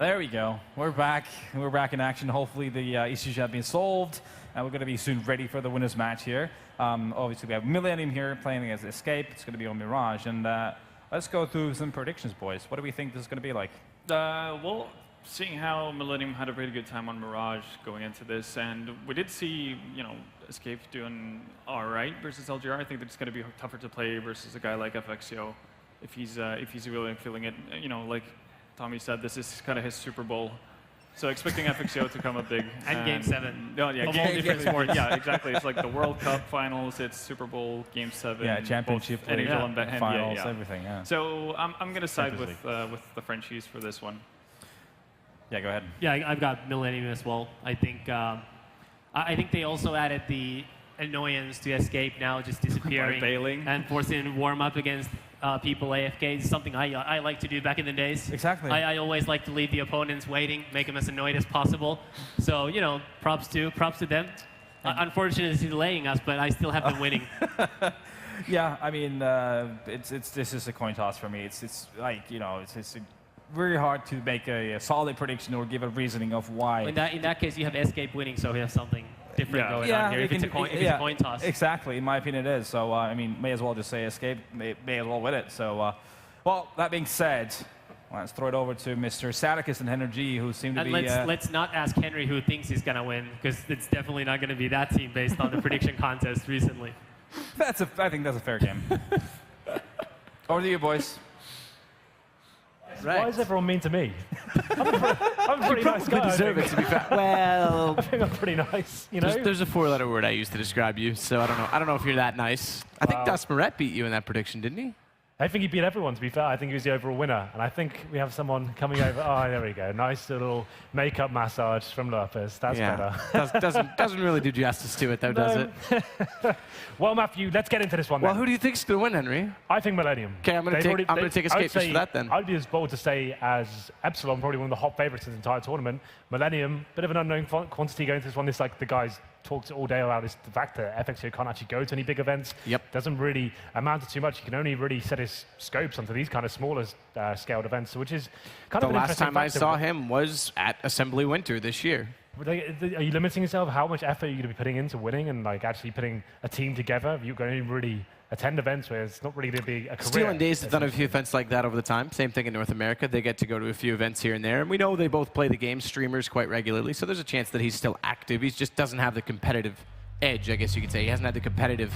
There we go. We're back. We're back in action. Hopefully the issues have been solved, and we're going to be soon ready for the winners match here. Obviously, we have Millenium here playing against Escape. It's going to be on Mirage, and let's go through some predictions, boys. What do we think this is going to be like? Well, seeing how Millenium had a really good time on Mirage going into this, and we did see, Escape doing all right versus LGR. I think that it's going to be tougher to play versus a guy like FXO if he's really feeling it. Like Tommy said, this is kind of his Super Bowl. So expecting FXO to come up big. And Game 7. Oh, yeah, different sports. Yeah, exactly. It's like the World Cup finals, it's Super Bowl, Game 7. Yeah, championship, NHL and finals, NBA, everything, yeah. So I'm going to side with the Frenchies for this one. Yeah, go ahead. Yeah, I've got Millenium as well. I think they also added the annoyance to Escape now just disappearing bailing and forcing warm-up against people AFK is something I like to do back in the days. Exactly. I always like to leave the opponents waiting, make them as annoyed as possible. So, props to them. Unfortunately, it's delaying us, but I still have them winning. Yeah, I mean, this is a coin toss for me. It's like, it's very hard to make a solid prediction or give a reasoning of why. In that case, you have Escape winning, so we have something different going on here. If it's a coin toss. Exactly, in my opinion, it is. So, I mean, may as well just say Escape, may as well win it. So, well, that being said, let's throw it over to Mr. Sadicus and Henry G, who seem to be... Let's not ask Henry who thinks he's going to win, because it's definitely not going to be that team based on the prediction contest recently. I think that's a fair game. Over to you, boys. Right. Why is everyone mean to me? I'm a pretty nice guy. Deserve it, to be fair. Well, I think I'm pretty nice. There's a 4-letter word I use to describe you, so I don't know. I don't know if you're that nice. I think Dusmaret beat you in that prediction, didn't he? I think he beat everyone, to be fair. I think he was the overall winner. And I think we have someone coming over. Oh, there we go. Nice little makeup massage from Lopez. That's better. doesn't really do justice to it, though, does it? Well, Matthew, let's get into this one Well, then. who do you think's going to win, Henry? I think Millenium. Okay, I'm going to take Escape just for that, then. I'd be as bold to say as Epsilon, probably one of the hot favorites in the entire tournament. Millenium, bit of an unknown quantity going into this one. This, like, the guys talked all day about is the fact that FXO can't actually go to any big events. Yep. Doesn't really amount to too much. He can only really set his scopes onto these kind of smaller scaled events, which is kind of an interesting The last time I saw him was at Assembly Winter this year. Are you limiting yourself? How much effort are you going to be putting into winning and like actually putting a team together? You're going to really attend events where it's not really going to be a career. Steel and Days have done a few events like that over the time. Same thing in North America. They get to go to a few events here and there. And we know they both play the game, streamers, quite regularly. So there's a chance that he's still active. He just doesn't have the competitive edge, I guess you could say. He hasn't had the competitive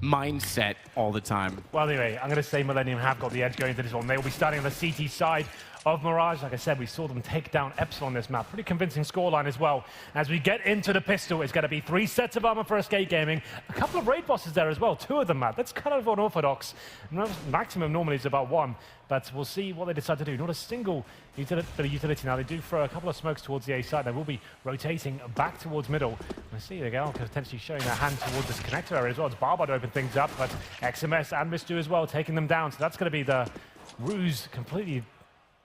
mindset all the time. Well, anyway, I'm going to say Millenium have got the edge going into this one. They will be starting on the CT side of Mirage. Like I said, we saw them take down Epsilon on this map. Pretty convincing scoreline as well. As we get into the pistol, it's going to be 3 sets of armor for Escape Gaming. A couple of raid bosses there as well, 2 of them, Matt. That's kind of unorthodox. Maximum normally is about 1, but we'll see what they decide to do. Not a single bit of utility now. They do throw a couple of smokes towards the A side. They will be rotating back towards middle. I see the gal potentially showing their hand towards this connector area as well. It's Barbar to open things up, but XMS and Mistu as well taking them down. So that's going to be the Ruse completely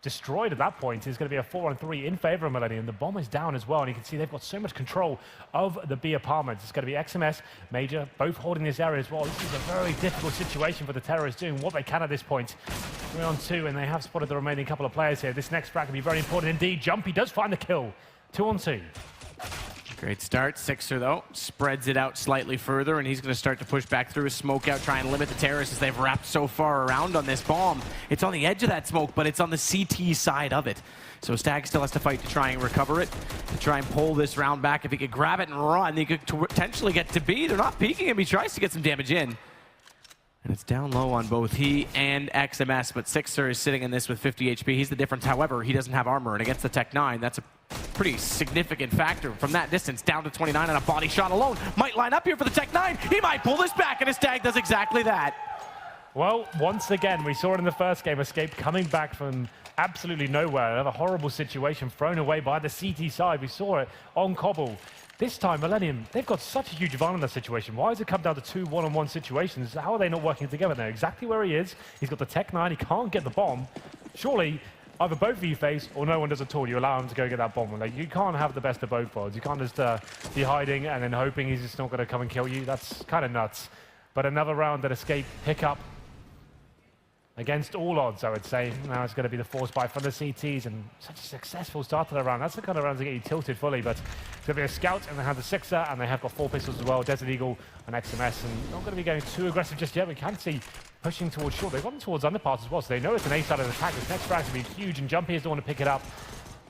destroyed at that point. It's going to be a 4-on-3 in favor of Millenium. The bomb is down as well, and you can see they've got so much control of the B apartments. It's going to be XMS, Major, both holding this area as well. This is a very difficult situation for the terrorists, doing what they can at this point. 3-on-2, and they have spotted the remaining couple of players here. This next frag will be very important indeed. Jumpy does find the kill. 2-on-2. Great start. Sixer, though, spreads it out slightly further, and he's going to start to push back through his smoke out, try and limit the terrorists as they've wrapped so far around on this bomb. It's on the edge of that smoke, but it's on the CT side of it. So Stag still has to fight to try and recover it, to try and pull this round back. If he could grab it and run, he could potentially get to B. They're not peeking him. He tries to get some damage in. And it's down low on both he and XMS, but Sixer is sitting in this with 50 HP. He's the difference. However, he doesn't have armor, and against the Tech 9, that's a pretty significant factor. From that distance, down to 29, and a body shot alone. Might line up here for the Tech 9. He might pull this back, and his Stag does exactly that. Well, once again, we saw it in the first game, Escape coming back from absolutely nowhere. Another horrible situation thrown away by the CT side. We saw it on Cobble. This time, Millenium, they've got such a huge advantage in that situation. Why has it come down to 2 one-on-one situations? How are they not working together now? Exactly where he is. He's got the Tech 9. He can't get the bomb. Surely, either both of you face or no one does at all. You allow him to go get that bomb. Like, you can't have the best of both worlds. You can't just be hiding and then hoping he's just not going to come and kill you. That's kind of nuts. But another round that Escape pick up. against all odds, I would say. Now it's going to be the force buy from the CTs, and such a successful start to the round. That's the kind of rounds that get you tilted fully, but it's going to be a scout, and they have the Sixer, and they have got 4 pistols as well, Desert Eagle and XMS, and not going to be going too aggressive just yet. We can see pushing towards short. They've gotten towards underpass as well, so they know it's an A-side of the attack. This next frag's going to be huge, and Jumpy is the one to pick it up.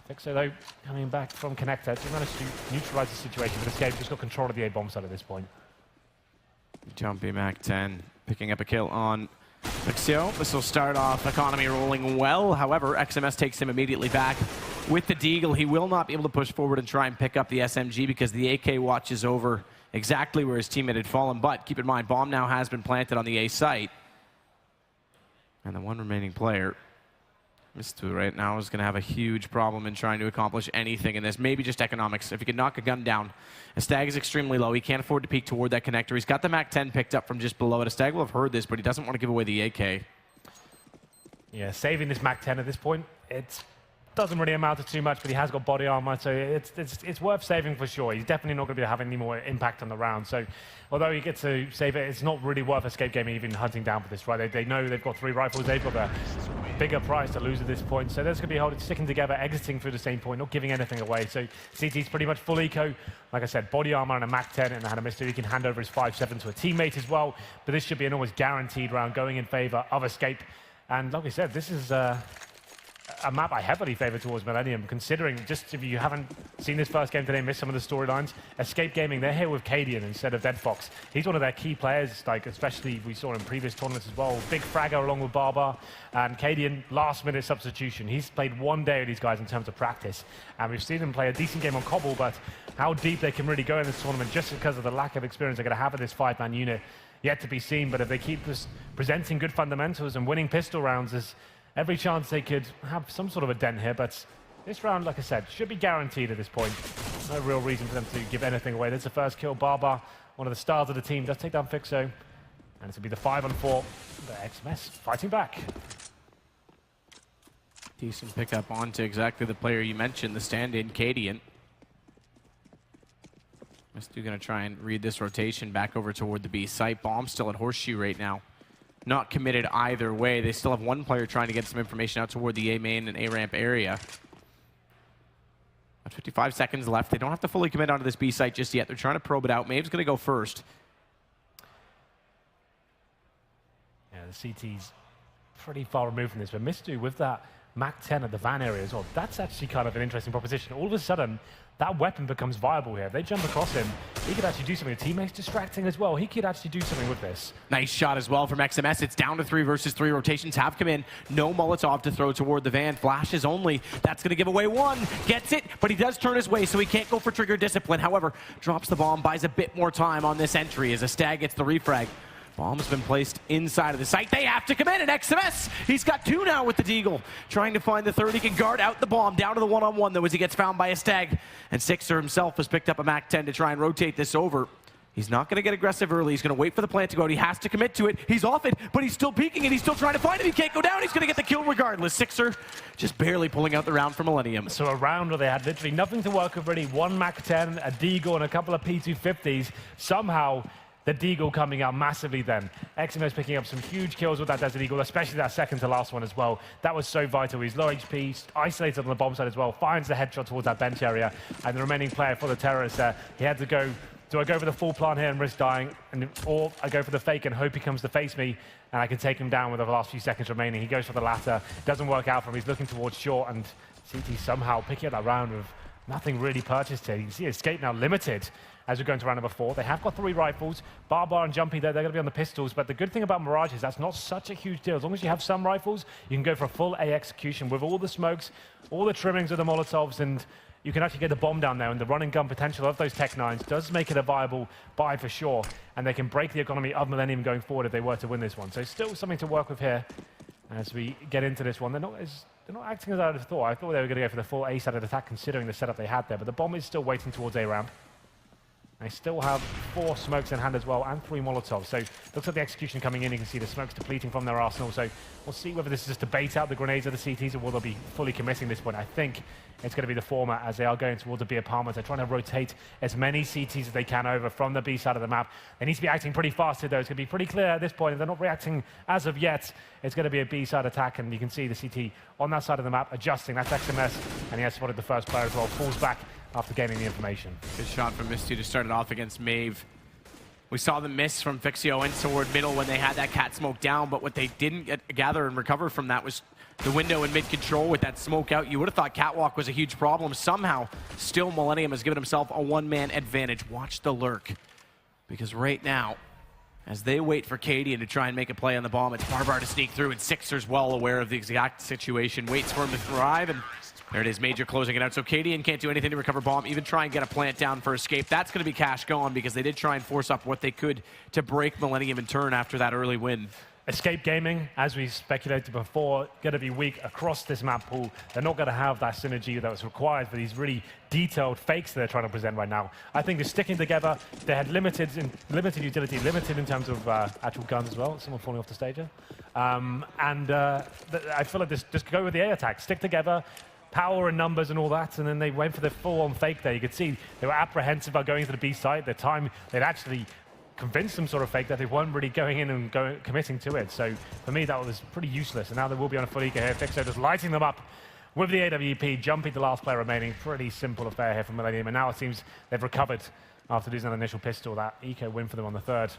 Fixer, though, coming back from Connector to manage to neutralize the situation, but Escape just got control of the A-bomb side at this point. Jumpy Mac 10 picking up a kill on Lixio. This will start off Economy rolling well. However, XMS takes him immediately back. With the Deagle, he will not be able to push forward and try and pick up the SMG because the AK watches over exactly where his teammate had fallen. But keep in mind, bomb now has been planted on the A site. And the one remaining player, Mistu, right now is going to have a huge problem in trying to accomplish anything in this. Maybe just economics. If he can knock a gun down. Astag is extremely low. He can't afford to peek toward that connector. He's got the Mac 10 picked up from just below it. Astag will have heard this, but he doesn't want to give away the AK. Yeah, saving this Mac 10 at this point, it doesn't really amount to too much, but he has got body armor, so it's worth saving for sure. He's definitely not going to be having any more impact on the round. So although he gets to save it, it's not really worth Escape Gaming even hunting down for this, right? They know they've got 3 rifles. They've got a bigger price to lose at this point. So there's going to be holding, sticking together, exiting through the same point, not giving anything away. So CT's pretty much full eco. Like I said, body armor and a Mac 10, and had a mystery. He can hand over his 5.7 to a teammate as well. But this should be an almost guaranteed round going in favor of Escape. And like I said, this is a map I heavily favor towards Millenium, considering, just if you haven't seen this first game today, missed some of the storylines, Escape Gaming, they're here with Cadian instead of Dead Fox. He's one of their key players, like especially we saw in previous tournaments as well. Big fragger along with Barbar, and Cadian, last-minute substitution. He's played 1 day with these guys in terms of practice, and we've seen him play a decent game on Cobble, but how deep they can really go in this tournament just because of the lack of experience they're going to have in this 5-man unit, yet to be seen. But if they keep presenting good fundamentals and winning pistol rounds, there's every chance they could have some sort of a dent here, but this round, like I said, should be guaranteed at this point. No real reason for them to give anything away. There's the first kill. Barbar, one of the stars of the team, does take down Fixo, and it's going to be the 5-on-4. The XMS fighting back. Decent pickup onto exactly the player you mentioned, the stand-in, Cadian. Mistu going to try and read this rotation back over toward the B site. Bomb still at Horseshoe right now. Not committed either way. They still have 1 player trying to get some information out toward the A main and A ramp area. About 55 seconds left. They don't have to fully commit onto this B site just yet. They're trying to probe it out. Maeve's going to go first. Yeah, the CT's pretty far removed from this, but Mistu with that Mac 10 at the van area as well, that's actually kind of an interesting proposition. All of a sudden, that weapon becomes viable here. If they jump across him, he could actually do something. The teammate's distracting as well. He could actually do something with this. Nice shot as well from XMS. It's down to 3 versus 3. Rotations have come in. No Molotov to throw toward the van. Flashes only. That's going to give away 1. Gets it, but he does turn his way, so he can't go for trigger discipline. However, drops the bomb, buys a bit more time on this entry as a Stag gets the refrag. Bomb has been placed inside of the site. They have to come in, and XMS, he's got 2 now with the Deagle. Trying to find the 3rd. He can guard out the bomb. Down to the 1-on-1, though, as he gets found by a Stag. And Sixer himself has picked up a Mac 10 to try and rotate this over. He's not going to get aggressive early. He's going to wait for the plant to go out. He has to commit to it. He's off it, but he's still peeking, and he's still trying to find it. He can't go down. He's going to get the kill regardless. Sixer just barely pulling out the round for Millenium. So a round where they had literally nothing to work with, really. 1 Mac 10, a Deagle, and a couple of P250s. Somehow, the Deagle coming out massively then. XMS picking up some huge kills with that Desert Eagle, especially that second to last one as well. That was so vital. He's low HP, isolated on the bomb side as well, finds the headshot towards that bench area, and the remaining player for the terrorists there, he had to go, do I go for the full plant here and risk dying, or I go for the fake and hope he comes to face me, and I can take him down with the last few seconds remaining. He goes for the latter. Doesn't work out for him. He's looking towards short, and CT somehow picking up that round with nothing really purchased here. You can see Escape now limited as we go into round number 4. They have got 3 rifles. Barbar and Jumpy, they're going to be on the pistols, but the good thing about Mirage is that's not such a huge deal. As long as you have some rifles, you can go for a full A execution with all the smokes, all the trimmings of the Molotovs, and you can actually get the bomb down there, and the run and gun potential of those Tech 9s does make it a viable buy for sure, and they can break the economy of Millenium going forward if they were to win this one. So still something to work with here as we get into this one. They're not acting as I would have thought. I thought they were going to go for the full A side of the attack considering the setup they had there, but the bomb is still waiting towards A round. They still have 4 smokes in hand as well, and 3 Molotovs. So looks like the execution coming in. You can see the smokes depleting from their arsenal. So we'll see whether this is just to bait out the grenades of the CTs, or will they be fully committing this point. I think it's going to be the former, as they are going towards the B apartments. They're trying to rotate as many CTs as they can over from the B side of the map. They need to be acting pretty fast here, though. It's going to be pretty clear at this point. If they're not reacting as of yet, it's going to be a B side attack, and you can see the CT on that side of the map adjusting. That's XMS, and he has spotted the first player as well. Falls back after gaining the information. Good shot from Misty to start it off against Maeve. We saw the miss from Fixio in toward middle when they had that cat smoke down, but what they didn't gather and recover from that was the window in mid-control with that smoke out. You would have thought Catwalk was a huge problem. Somehow, still Millennium has given himself a one-man advantage. Watch the lurk, because right now, as they wait for Cadian to try and make a play on the bomb, it's Barbar to sneak through, and Sixer's well aware of the exact situation, waits for him to thrive, and there it is, Major closing it out. So Cadian can't do anything to recover bomb, even try and get a plant down for escape. That's going to be cash gone, because they did try and force up what they could to break Millennium in turn after that early win. Escape Gaming, as we speculated before, going to be weak across this map pool. They're not going to have that synergy that was required for these really detailed fakes that they're trying to present right now. I think they're sticking together. They had limited utility, limited in terms of actual guns as well. Someone falling off the stage here. I feel like just go with the A attack. Stick together. Power and numbers and all that, and then they went for the full-on fake there. You could see they were apprehensive about going to the B side. The time they'd actually convinced them sort of fake that they weren't really going in and committing to it. So for me, that was pretty useless. And now they will be on a full eco here. Fixo just lighting them up with the AWP, jumping the last player remaining. Pretty simple affair here for Millennium. And now it seems they've recovered after losing an initial pistol. That eco win for them on the third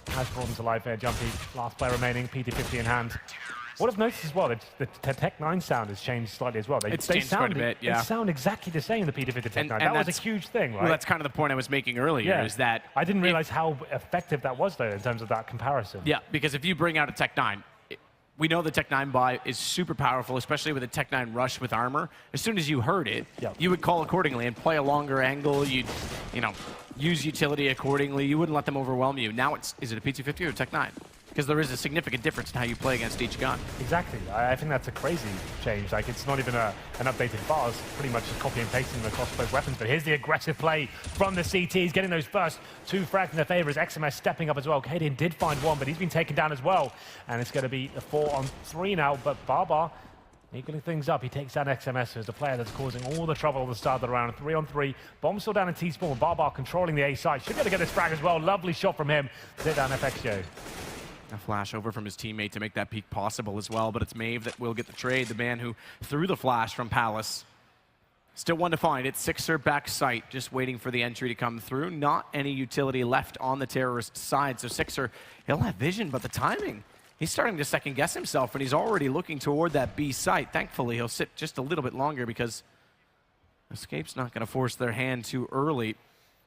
has brought them to life here. Jumpy, last player remaining, PT50 in hand. What I've noticed as well, the Tech 9 sound has changed slightly as well. It's changed quite a bit, yeah. They sound exactly the same, the PT50 Tech 9. That was a huge thing, right? Well, that's kind of the point I was making earlier, is that... I didn't realize how effective that was, though, in terms of that comparison. Yeah, because if you bring out a Tech 9, we know the Tech 9 buy is super powerful, especially with a Tech 9 rush with armor. As soon as you heard it, you would call accordingly and play a longer angle. You'd, use utility accordingly. You wouldn't let them overwhelm you. Now is it a PT50 or a Tech 9? Because there is a significant difference in how you play against each gun. Exactly. I think that's a crazy change. Like, it's not even an updated bar. It's pretty much just copy and pasting them across both weapons. But here's the aggressive play from the CTs, getting those first 2 frags in their favor as XMS stepping up as well. Cadian did find one, but he's been taken down as well. And it's going to be a 4-on-3 now, but Barbar equaling things up. He takes down XMS as the player that's causing all the trouble at the start of the round. 3-on-3. Bomb still down in T-spawn. Barbar controlling the A side. Should be able to get this frag as well. Lovely shot from him to hit down FXJ. A flash over from his teammate to make that peek possible as well, but it's Maeve that will get the trade, the man who threw the flash from Palace. Still one to find. It's Sixer back sight, just waiting for the entry to come through. Not any utility left on the terrorist side, so Sixer, he'll have vision, but the timing, he's starting to second guess himself, and he's already looking toward that B site. Thankfully, he'll sit just a little bit longer because Escape's not going to force their hand too early.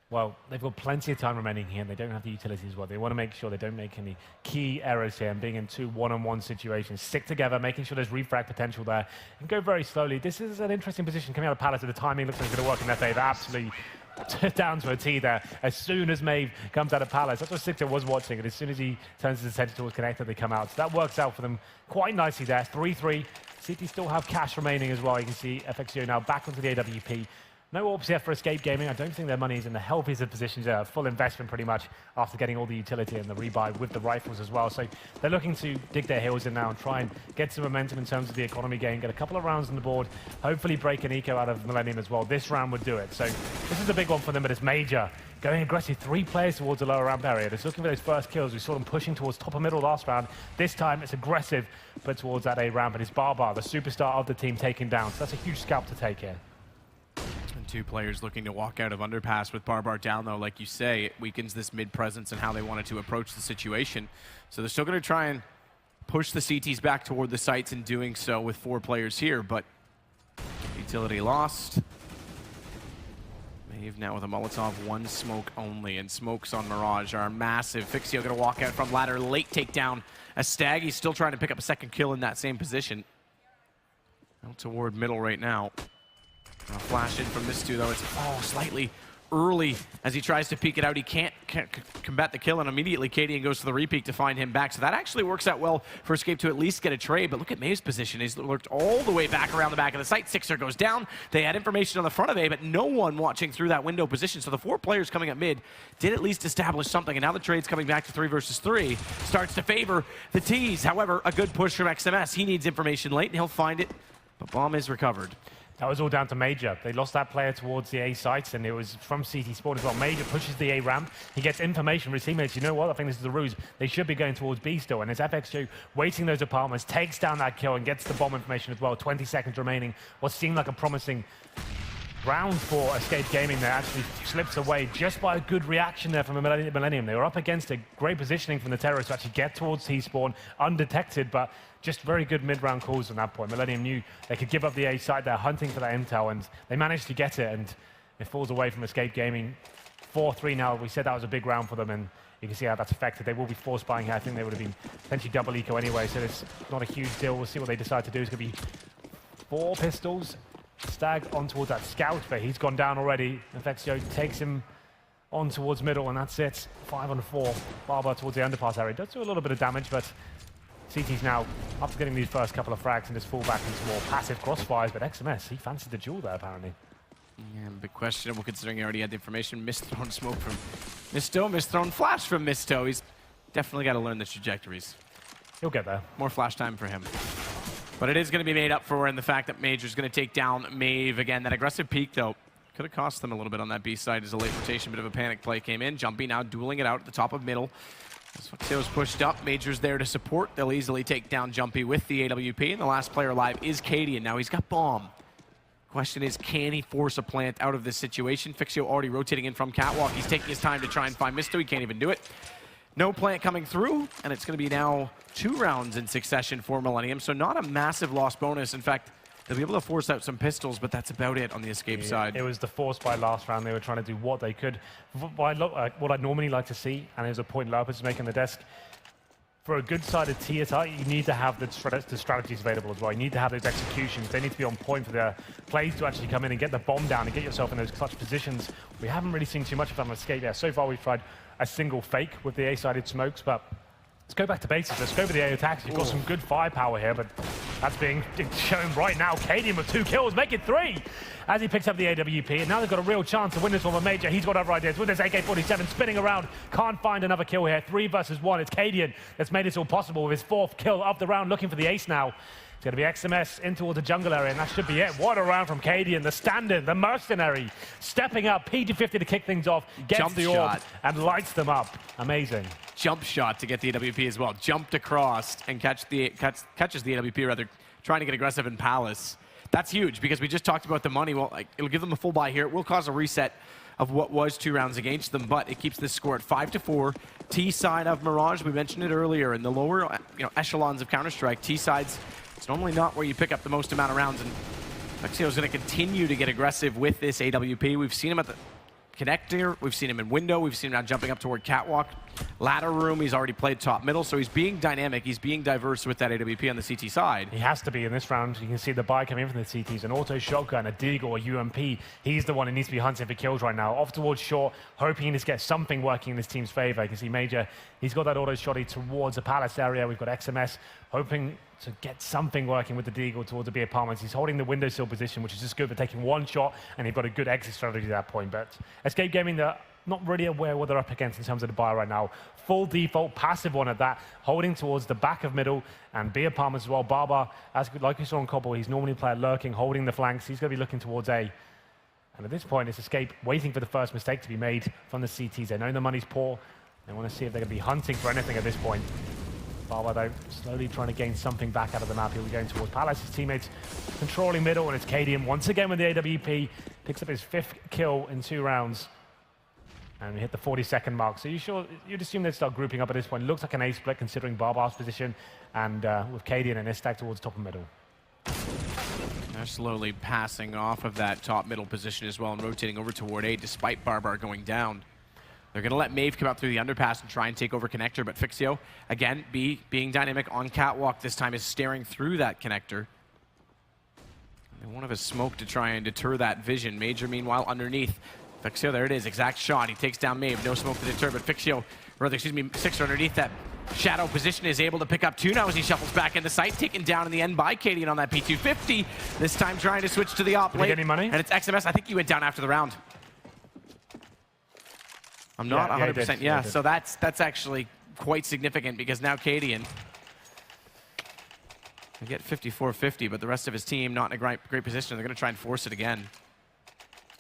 Well, they've got plenty of time remaining here, and they don't have the utilities as well. They want to make sure they don't make any key errors here and being in 2 one-on-one situations. Stick together, making sure there's refrag potential there, and go very slowly. This is an interesting position coming out of Palace. The timing looks like it's going to work in their favor. Absolutely down to a T there. As soon as Maeve comes out of Palace, that's what Sixer was watching, and as soon as he turns his attention towards Connector, they come out. So that works out for them quite nicely there. 3-3. City still have cash remaining as well. You can see FXO now back onto the AWP. No orbs yet for Escape Gaming. I don't think their money is in the healthiest of positions. Full investment pretty much after getting all the utility and the rebuy with the rifles as well. So they're looking to dig their heels in now and try and get some momentum in terms of the economy game, get a couple of rounds on the board, hopefully break an eco out of Millennium as well. This round would do it. So this is a big one for them, but it's major. Going aggressive, 3 players towards the lower ramp area. Just looking for those first kills. We saw them pushing towards top of middle last round. This time it's aggressive, but towards that A ramp. And it's Barbar, the superstar of the team, taken down. So that's a huge scalp to take here. 2 players looking to walk out of underpass with Barbar down, though. Like you say, it weakens this mid-presence and how they wanted to approach the situation. So they're still going to try and push the CTs back toward the sites in doing so with 4 players here, but utility lost. Maeve now with a Molotov, 1 smoke only, and smokes on Mirage are massive. Fixio going to walk out from ladder, late takedown. As Staggy's still trying to pick up a second kill in that same position. Out toward middle right now. Flash in from this 2, though. It's slightly early as he tries to peek it out. He can't combat the kill, and immediately Cadian goes to the repeat to find him back. So that actually works out well for Escape to at least get a trade. But look at Maeve's position. He's lurked all the way back around the back of the site. Sixer goes down. They had information on the front of A, but no one watching through that window position. So the 4 players coming up mid did at least establish something, and now the trade's coming back to 3 versus 3. Starts to favor the T's. However, a good push from XMS. He needs information late, and he'll find it, but bomb is recovered. That was all down to Major. They lost that player towards the A sites, and it was from CT Sport as well. Major pushes the A ramp. He gets information from his teammates. You know what? I think this is a ruse. They should be going towards B still. And it's FX2 waiting those apartments, takes down that kill, and gets the bomb information as well. 20 seconds remaining. What seemed like a promising round for Escape Gaming there actually slips away just by a good reaction there from a Millennium. They were up against a great positioning from the terrorists to actually get towards T-spawn undetected, but just very good mid-round calls from that point. Millennium knew they could give up the A site. They're hunting for that intel, and they managed to get it, and it falls away from Escape Gaming. 4-3 now. We said that was a big round for them, and you can see how that's affected. They will be force buying here. I think they would have been potentially double eco anyway, so it's not a huge deal. We'll see what they decide to do. It's going to be 4 pistols. Stag on towards that scout, but he's gone down already. Infexio takes him on towards middle, and that's it. 5 on 4. Barber towards the underpass area. Does do a little bit of damage, but CT's now, after getting these first couple of frags, and just fall back into more passive crossfires. But XMS, he fancied the duel there, apparently. Yeah, a bit questionable considering he already had the information. Mist-thrown smoke from Misto, mist-thrown flash from Misto. He's definitely got to learn the trajectories. He'll get there. More flash time for him. But it is going to be made up for in the fact that Major's going to take down Maeve again. That aggressive peek, though, could have cost them a little bit on that B side as a late rotation. Bit of a panic play came in. Jumpy now dueling it out at the top of middle. Teo's pushed up. Major's there to support. They'll easily take down Jumpy with the AWP. And the last player alive is Cadian. Now he's got bomb. Question is, can he force a plant out of this situation? Fixio already rotating in from Catwalk. He's taking his time to try and find Misto. He can't even do it. No plant coming through, and it's going to be now 2 rounds in succession for Millennium, so not a massive loss bonus. In fact, they'll be able to force out some pistols, but that's about it on the Escape side. It was the force by last round. They were trying to do what they could. What I'd normally like to see, and there's a point Lopez is making the desk, for a good side of TSI, you need to have the strategies available as well. You need to have those executions. They need to be on point for their plays to actually come in and get the bomb down and get yourself in those clutch positions. We haven't really seen too much of that on Escape yet. So far, we've tried a single fake with the A-sided smokes, but let's go back to basics. Let's go for the A attacks. You've got some good firepower here, but that's being shown right now. Cadian with 2 kills, make it 3 as he picks up the AWP. And now they've got a real chance to win this one for Major. He's got other ideas with his AK-47 spinning around. Can't find another kill here. 3 versus 1. It's Cadian that's made this all possible with his 4th kill of the round, looking for the ace now. It's going to be XMS in towards the jungle area, and that should be it. What a round from Cadian, the stand-in, the mercenary, stepping up, PG-50 to kick things off, gets Jump the orb, and lights them up. Amazing. Jump shot to get the AWP as well. Jumped across and catches the AWP, rather, trying to get aggressive in Palace. That's huge, because we just talked about the money. Well, it'll give them a full buy here. It will cause a reset of what was 2 rounds against them, but it keeps this score at 5-4. T side of Mirage, we mentioned it earlier, in the lower echelons of Counter-Strike, T sides, it's normally not where you pick up the most amount of rounds, and Lexio's going to continue to get aggressive with this AWP. We've seen him at the connector, we've seen him in window, we've seen him now jumping up toward Catwalk. Ladder room, he's already played top middle, so he's being dynamic, he's being diverse with that AWP on the CT side. He has to be in this round. You can see the buy coming in from the CTs, an auto shotgun, a Deagle, a UMP. He's the one who needs to be hunting for kills right now. Off towards short, hoping to get something working in this team's favor. You can see Major, he's got that auto shotty towards the Palace area. We've got XMS hoping to get something working with the Deagle towards the B apartments. He's holding the windowsill position, which is just good for taking 1 shot, and he's got a good exit strategy at that point. But Escape Gaming, they're not really aware what they're up against in terms of the buy right now. Full default, passive one at that, holding towards the back of middle and B apartments as well. Barber, like we saw on Cobble, he's normally played lurking, holding the flanks. He's going to be looking towards A. And at this point, it's Escape waiting for the first mistake to be made from the CTs. They know the money's poor. They want to see if they're going to be hunting for anything at this point. Barber, though, slowly trying to gain something back out of the map. He'll be going towards Palace. His teammates controlling middle, and it's Cadian once again with the AWP. Picks up his 5th kill in 2 rounds. And we hit the 40-second mark. So you'd assume they'd start grouping up at this point. Looks like an A split considering Barbar's position, and with Cadian and his stack towards top and middle. They're slowly passing off of that top middle position as well and rotating over toward A despite Barbar going down. They're going to let Maeve come out through the underpass and try and take over connector, but Fixio, again, being dynamic on Catwalk this time, is staring through that connector. They won't have a smoke to try and deter that vision. Major, meanwhile, underneath. Fixio, there it is, exact shot. He takes down Maeve, no smoke to deter, but Fixio, or rather, excuse me, Sixer underneath that shadow position is able to pick up 2 now as he shuffles back into sight, taken down in the end by Cadian on that P250. This time trying to switch to the op late. Did he get any money? And it's XMS. I think he went down after the round. I'm not 100%. Yeah, so that's actually quite significant because now Cadian will get 54-50, but the rest of his team not in a great position. They're going to try and force it again.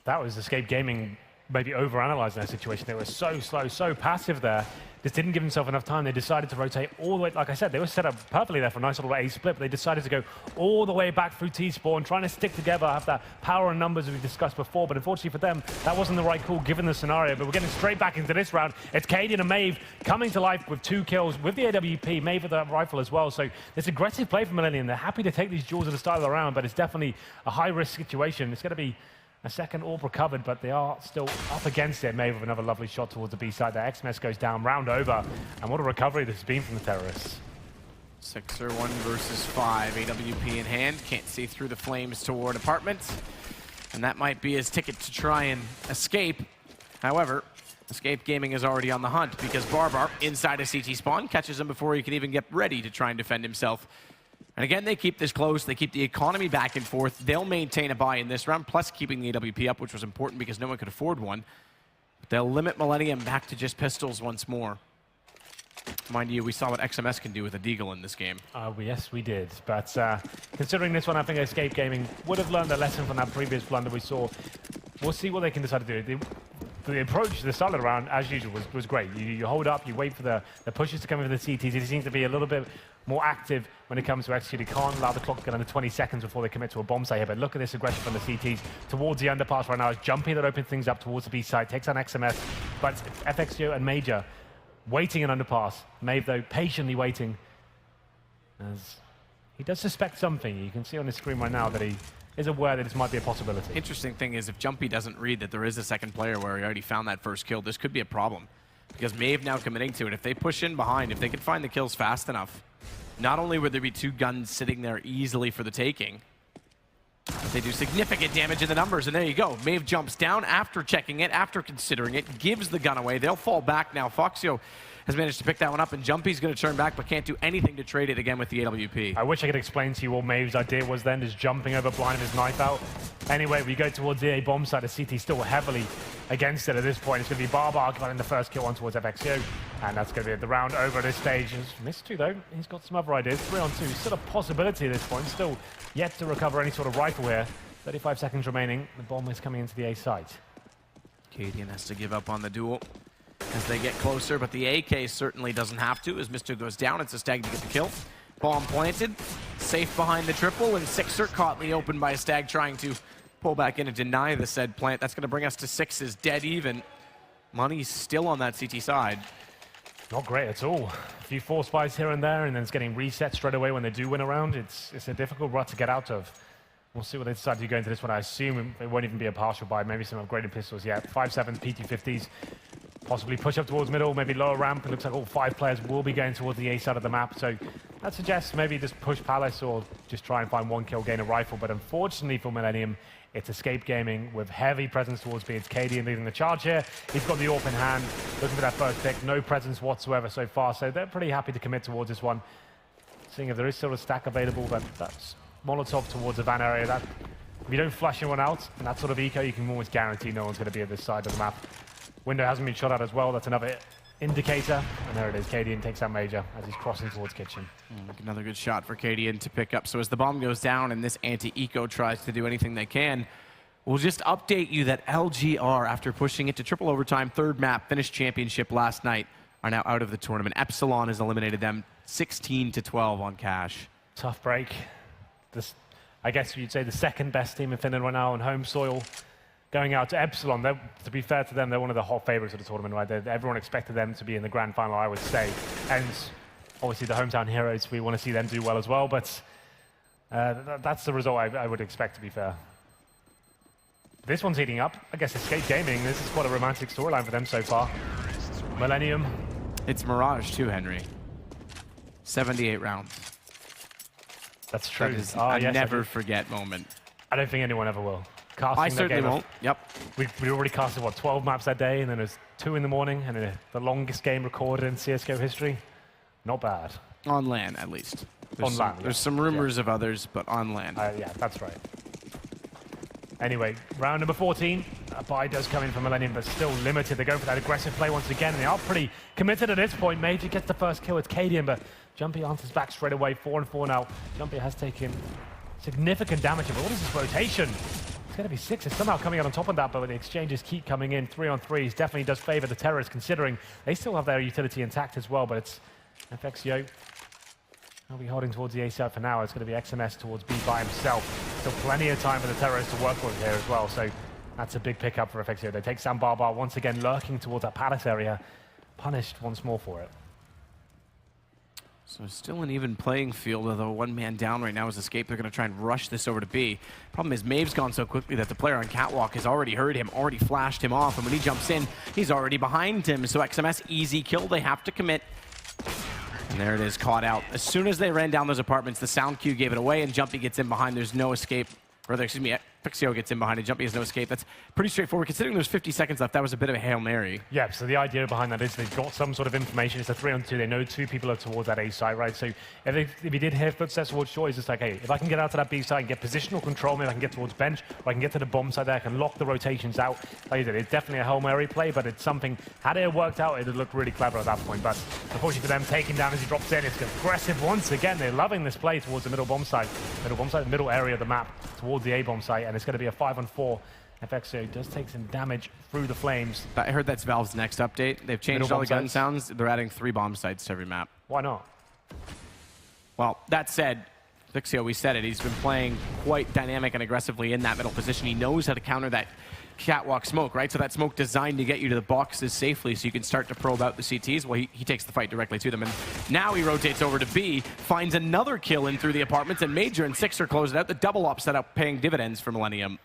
That was Escape Gaming maybe overanalyzing that situation. They were so slow, so passive there. Just didn't give themselves enough time. They decided to rotate all the way. Like I said, they were set up perfectly there for a nice little A split, but they decided to go all the way back through T-spawn, trying to stick together, have that power and numbers as we discussed before. But unfortunately for them, that wasn't the right call given the scenario. But we're getting straight back into this round. It's Cadian and Maeve coming to life with 2 kills with the AWP, Maeve with that rifle as well. So this aggressive play from Millenium. They're happy to take these duels at the start of the round, but it's definitely a high-risk situation. It's going to be a second orb recovered, but they are still up against it. Maeve with another lovely shot towards the B side. The XMS goes down, round over. And what a recovery this has been from the terrorists. Sixer 1 versus 5. AWP in hand. Can't see through the flames toward apartments. And that might be his ticket to try and escape. However, Escape Gaming is already on the hunt because Barbar, inside a CT spawn, catches him before he can even get ready to try and defend himself. And again, they keep this close. They keep the economy back and forth. They'll maintain a buy in this round, plus keeping the AWP up, which was important because no one could afford one. But they'll limit Millenium back to just pistols once more. Mind you, we saw what XMS can do with a Deagle in this game. Yes, we did. But considering this one, I think Escape Gaming would have learned a lesson from that previous blunder we saw. We'll see what they can decide to do. The approach to the start of the round, as usual, was great. You hold up, you wait for the pushes to come in with the CTs. It seems to be a little bit more active when it comes to execute. You can't allow the clock to get under 20 seconds before they commit to a bomb site here. But look at this aggression from the CTs towards the underpass right now. It's Jumpy that opens things up towards the B side, takes on XMS. But it's FXO and Major waiting in underpass. Maeve, though, patiently waiting. As he does suspect something. You can see on the screen right now that he is aware that this might be a possibility. Interesting thing is if Jumpy doesn't read that there is a second player where he already found that first kill, this could be a problem. Because Maeve now committing to it. If they push in behind, if they can find the kills fast enough, not only would there be 2 guns sitting there easily for the taking, but they do significant damage in the numbers. And there you go. Maeve jumps down after checking it, after considering it, gives the gun away. They'll fall back now. Foxio has managed to pick that one up, and Jumpy's going to turn back, but can't do anything to trade it again with the AWP. I wish I could explain to you what Maeve's idea was then, just jumping over blind with his knife out. Anyway, we go towards the A bomb side. The CT still heavily against it at this point. It's going to be Barbar getting the first kill on towards FXO, and that's going to be the round over at this stage. He's missed 2 though. He's got some other ideas. 3 on 2. Still a possibility at this point. Still yet to recover any sort of rifle here. 35 seconds remaining. The bomb is coming into the A site. Cadian has to give up on the duel as they get closer, but the AK certainly doesn't have to. As Mr. goes down, it's a Stag to get the kill. Bomb planted, safe behind the triple, and Sixer caught in the open by a Stag trying to pull back in and deny the said plant. That's going to bring us to 6's dead even. Money's still on that CT side. Not great at all. A few force buys here and there, and then it's getting reset straight away when they do win a round. It's a difficult rut to get out of. We'll see what they decide to go into this one. I assume it won't even be a partial buy. Maybe some upgraded pistols yet. 5.7 PT50s. Possibly push up towards middle, maybe lower ramp. It looks like all 5 players will be going towards the A side of the map. So that suggests maybe just push Palace or just try and find 1 kill, gain a rifle. But unfortunately for Millenium, it's Escape Gaming with heavy presence towards B. It's Cadian leading the charge here. He's got the AWP in hand, looking for that first pick. No presence whatsoever so far. So they're pretty happy to commit towards this one. Seeing if there is still a stack available, but that's Molotov towards the van area. That, if you don't flush anyone out, and that sort of eco, you can almost guarantee no one's going to be at this side of the map. Window hasn't been shot at as well. That's another indicator. And there it is. Cadian takes out Major as he's crossing towards kitchen. Another good shot for Cadian to pick up. So as the bomb goes down and this anti-eco tries to do anything they can, we'll just update you that LGR, after pushing it to triple overtime, 3rd map, finished championship last night, are now out of the tournament. Epsilon has eliminated them 16-12 on cash. Tough break. This, I guess you'd say the 2nd best team in Finland right now on home soil. Going out to Epsilon, to be fair to them, they're one of the hot favorites of the tournament, right? Everyone expected them to be in the grand final, I would say. And obviously the hometown heroes, we want to see them do well as well, but that's the result I would expect, to be fair. This one's heating up. I guess Escape Gaming, this is quite a romantic storyline for them so far. Millenium. It's Mirage too, Henry. 78 rounds. That's true. That is a never forget moment. I don't think anyone ever will. casting I that certainly game. won't. Yep. We already casted, what, 12 maps that day, and then there's 2 in the morning, and then the longest game recorded in CSGO history. Not bad. On LAN, at least. On LAN, yeah. There's some rumors of others, but on LAN. Yeah, that's right. Anyway, round number 14. A buy does come in from Millenium, but still limited. They're going for that aggressive play once again. They are pretty committed at this point. Major gets the first kill. It's Cadian, but Jumpy answers back straight away. 4-4 now. Jumpy has taken significant damage. But what is this rotation? It's going to be 6. It's somehow coming out on top of that, but the exchanges keep coming in. 3-on-3s definitely does favor the Terrorists, considering they still have their utility intact as well, but it's FXio. He'll be holding towards the A side for now. It's going to be XMS towards B by himself. Still plenty of time for the Terrorists to work with here as well, so that's a big pickup for FXio. They take Sam Barbar once again lurking towards that palace area. Punished once more for it. So still an even playing field, although one man down right now is Escape. They're going to try and rush this over to B. Problem is Maeve's gone so quickly that the player on Catwalk has already heard him, already flashed him off, and when he jumps in, he's already behind him. So XMS, easy kill. They have to commit. And there it is, caught out. As soon as they ran down those apartments, the sound cue gave it away, and Jumpy gets in behind. There's no escape. Or, excuse me, Fixio gets in behind it. Jumpy has no escape. That's pretty straightforward. Considering there's 50 seconds left, that was a bit of a Hail Mary. Yeah, so the idea behind that is they've got some sort of information. It's a 3-on-2. They know 2 people are towards that A site, right? So if you did hear footsteps towards short, it's just like, hey, if I can get out to that B site and get positional control, maybe I can get towards bench, or I can get to the bomb site there, I can lock the rotations out. Like you said, it's definitely a Hail Mary play, but it's something, had it worked out, it would look really clever at that point. But unfortunately for them, taking down as he drops in, it's aggressive once again. They're loving this play towards the middle bomb site. The middle area of the map, towards the A bomb site, and it's going to be a 5-on-4. FXO does take some damage through the flames. I heard that's Valve's next update. They've changed all the gun sounds. They're adding 3 bomb sites to every map. Why not? Well, that said, Fixio, we said it, he's been playing quite dynamic and aggressively in that middle position. He knows how to counter that catwalk smoke, right? So that smoke designed to get you to the boxes safely so you can start to probe out the CTs. Well, he takes the fight directly to them. And now he rotates over to B, finds another kill in through the apartments, and Major and Sixer close it out. The double op setup paying dividends for Millenium.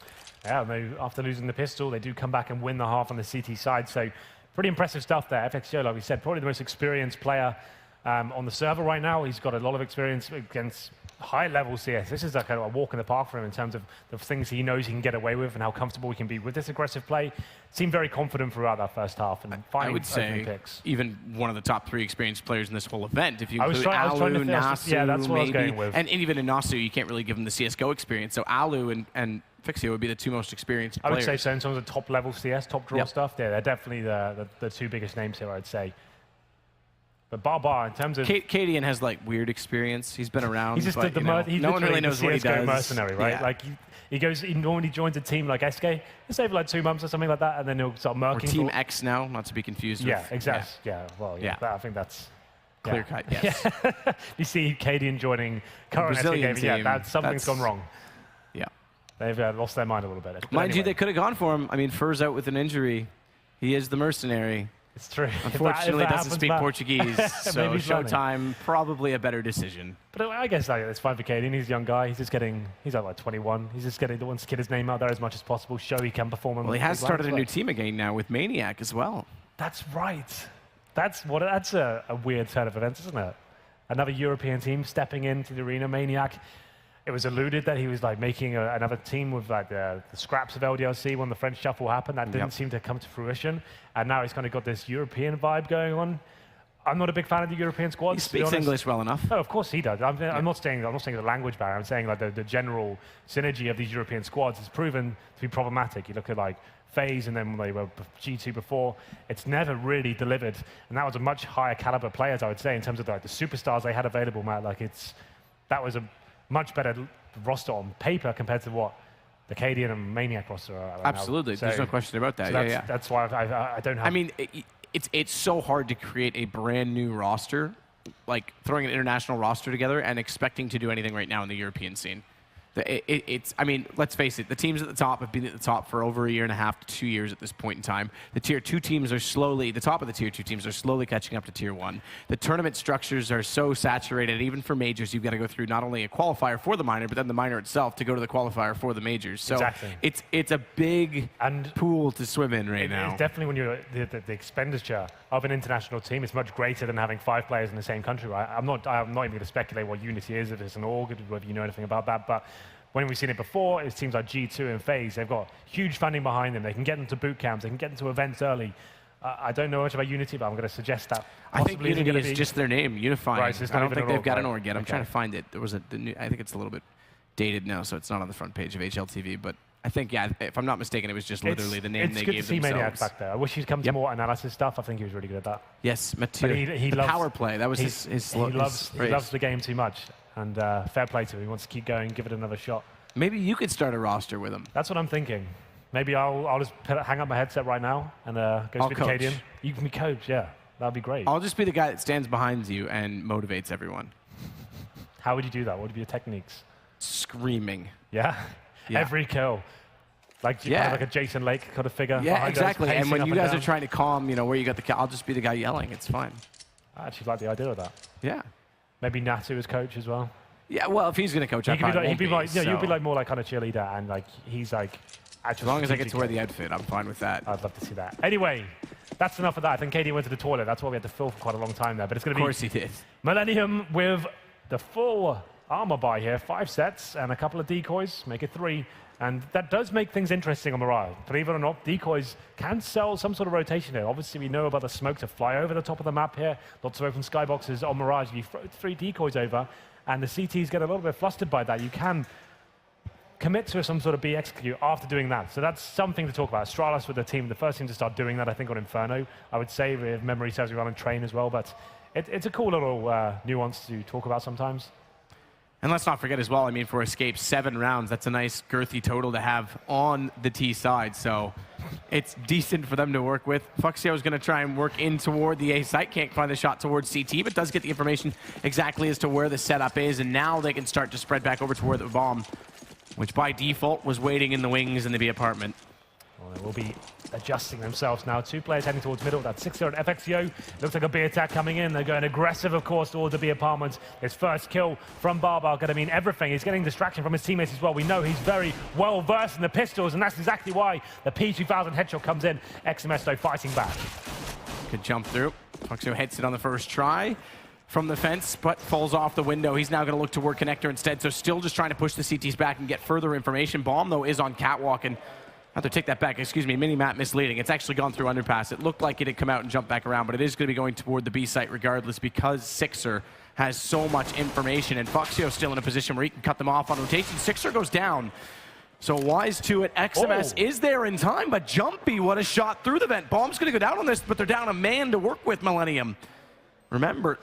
Yeah, after losing the pistol, they do come back and win the half on the CT side. So pretty impressive stuff there. FXO, like we said, probably the most experienced player on the server right now. He's got a lot of experience against high-level CS. This is like a walk in the park for him in terms of the things he knows he can get away with and how comfortable he can be with this aggressive play. Seemed very confident throughout that first half. And I would say picks. Even one of the top 3 experienced players in this whole event. If you include Alu, Nasu, yeah, that's what maybe, I was going with. And even in Nasu, you can't really give him the CSGO experience. So Alu and Fixio would be the 2 most experienced players. I would say so in terms of top-level CS, top draw stuff. Yeah, they're definitely the 2 biggest names here, I'd say. But Barbar, in terms of... Cadian has, like, weird experience. He's been around, he's just but, no one really knows what he does. Mercenary, right? Yeah. Like, he normally joins a team like SK, let's say for like 2 months or something like that, and then he'll start murking. Or Team X now, not to be confused with. Yeah, exactly. Yeah, well, yeah. I think that's... Clear cut, yes. You see Cadian joining current SK gaming, something's gone wrong. Yeah. They've lost their mind a little bit. Mind you, they could have gone for him. I mean, Fur's out with an injury. He is the mercenary. It's true. Unfortunately, if doesn't speak Portuguese, so Showtime, probably a better decision. But I guess it's fine for Cadian. He's a young guy. He's like 21. He's just getting the one to get his name out there as much as possible, show he can perform. Well, he has started a new team again now with Maniac as well. That's right. That's a weird turn of events, isn't it? Another European team stepping into the arena, Maniac. It was alluded that he was like making another team with like the scraps of LDLC when the French shuffle happened. That didn't seem to come to fruition. And now he's kind of got this European vibe going on. I'm not a big fan of the European squads. He speaks English well enough. Oh, of course he does. I'm not saying the language barrier. I'm saying like the general synergy of these European squads is proven to be problematic. You look at like FaZe and then they were G2 before. It's never really delivered. And that was a much higher caliber players, I would say, in terms of like the superstars they had available, Matt. Like that was a much better roster on paper compared to what the Cadian and Maniac roster are. Absolutely, there's no question about that. So that's why I don't have... I mean, it's so hard to create a brand new roster, like throwing an international roster together and expecting to do anything right now in the European scene. I mean, let's face it, the teams at the top have been at the top for over 1.5 to 2 years at this point in time. The Tier 2 teams are slowly, the top of the Tier 2 teams are slowly catching up to Tier 1. The tournament structures are so saturated, even for majors, you've got to go through not only a qualifier for the minor, but then the minor itself to go to the qualifier for the majors. So it's a big pool to swim in right now. It's definitely when you're the expenditure of an international team is much greater than having 5 players in the same country, right? I'm not even going to speculate what Unity is, if it's an org, whether you know anything about that, but when we've seen it before, it seems like G2 and FaZe, they've got huge funding behind them. They can get into boot camps. They can get into events early. I don't know much about Unity, but I'm going to suggest that I think Unity is just their name, Unifying. Right, so it's I not don't even think an they've got org, an org yet. I'm okay. trying to find it. There was the new, I think it's a little bit dated now, so it's not on the front page of HLTV. But I think, yeah, if I'm not mistaken, it was just literally the name they gave themselves. It's good to see Maniac back there. I wish he'd come to more analysis stuff. I think he was really good at that. Yes, But he loves power play. That was he loves the game too much, and fair play to him. He wants to keep going, give it another shot. Maybe you could start a roster with him. That's what I'm thinking. Maybe I'll just hang up my headset right now and go speak to Cadian. You can be coach, yeah. That'd be great. I'll just be the guy that stands behind you and motivates everyone. How would you do that? What would be your techniques? Screaming. Yeah? Yeah. Every kill. Like, kind of like a Jason Lake kind of figure. Yeah, exactly. And when you guys are trying, trying to calm, where you got the kill, I'll just be the guy yelling. It's fine. I actually like the idea of that. Yeah. Maybe Natu as coach as well. Yeah, well, if he's going to coach, I probably won't be. You'll be like more like kind of cheerleader, and like he's like. As long as I get to wear the outfit, I'm fine with that. I'd love to see that. Anyway, that's enough of that. I think KD went to the toilet. That's why we had to fill for quite a long time there. But it's going to be. Of course he did. Millenium with the full armor buy here, 5 sets and a couple of decoys, make it 3. And that does make things interesting on Mirage. Believe it or not, decoys can sell some sort of rotation here. Obviously, we know about the smoke to fly over the top of the map here. Lots of open skyboxes on Mirage. If you throw 3 decoys over, and the CTs get a little bit flustered by that, you can commit to some sort of B execute after doing that. So that's something to talk about. Astralis with the team, the first team to start doing that, I think, on Inferno. I would say, if memory serves me well, on Train as well. But it's a cool little nuance to talk about sometimes. And let's not forget as well, for Escape, 7 rounds. That's a nice girthy total to have on the T side. So it's decent for them to work with. Fuxio is going to try and work in toward the A site. Can't find the shot towards CT, but does get the information exactly as to where the setup is. And now they can start to spread back over toward the bomb, which by default was waiting in the wings in the B apartment. Well, they will be adjusting themselves now. 2 players heading towards middle. That's 6-0 at FXO. Looks like a B attack coming in. They're going aggressive, of course, towards the B apartments. His first kill from Barbar going to mean everything. He's getting distraction from his teammates as well. We know he's very well versed in the pistols, and that's exactly why the P2000 headshot comes in. XMS, though, fighting back. Good jump through. Fuxio hits it on the first try from the fence, but falls off the window. He's now going to look toward Connector instead, so still just trying to push the CTs back and get further information. Bomb, though, is on Catwalk, and I have to take that back. Excuse me, mini-map misleading. It's actually gone through underpass. It looked like it had come out and jumped back around, but it is going to be going toward the B site regardless because Sixer has so much information, and Fuxio still in a position where he can cut them off on rotation. Sixer goes down. So Wise to it. XMS is there in time, but Jumpy, what a shot through the vent. Bomb's going to go down on this, but they're down a man to work with, Millenium. Remember,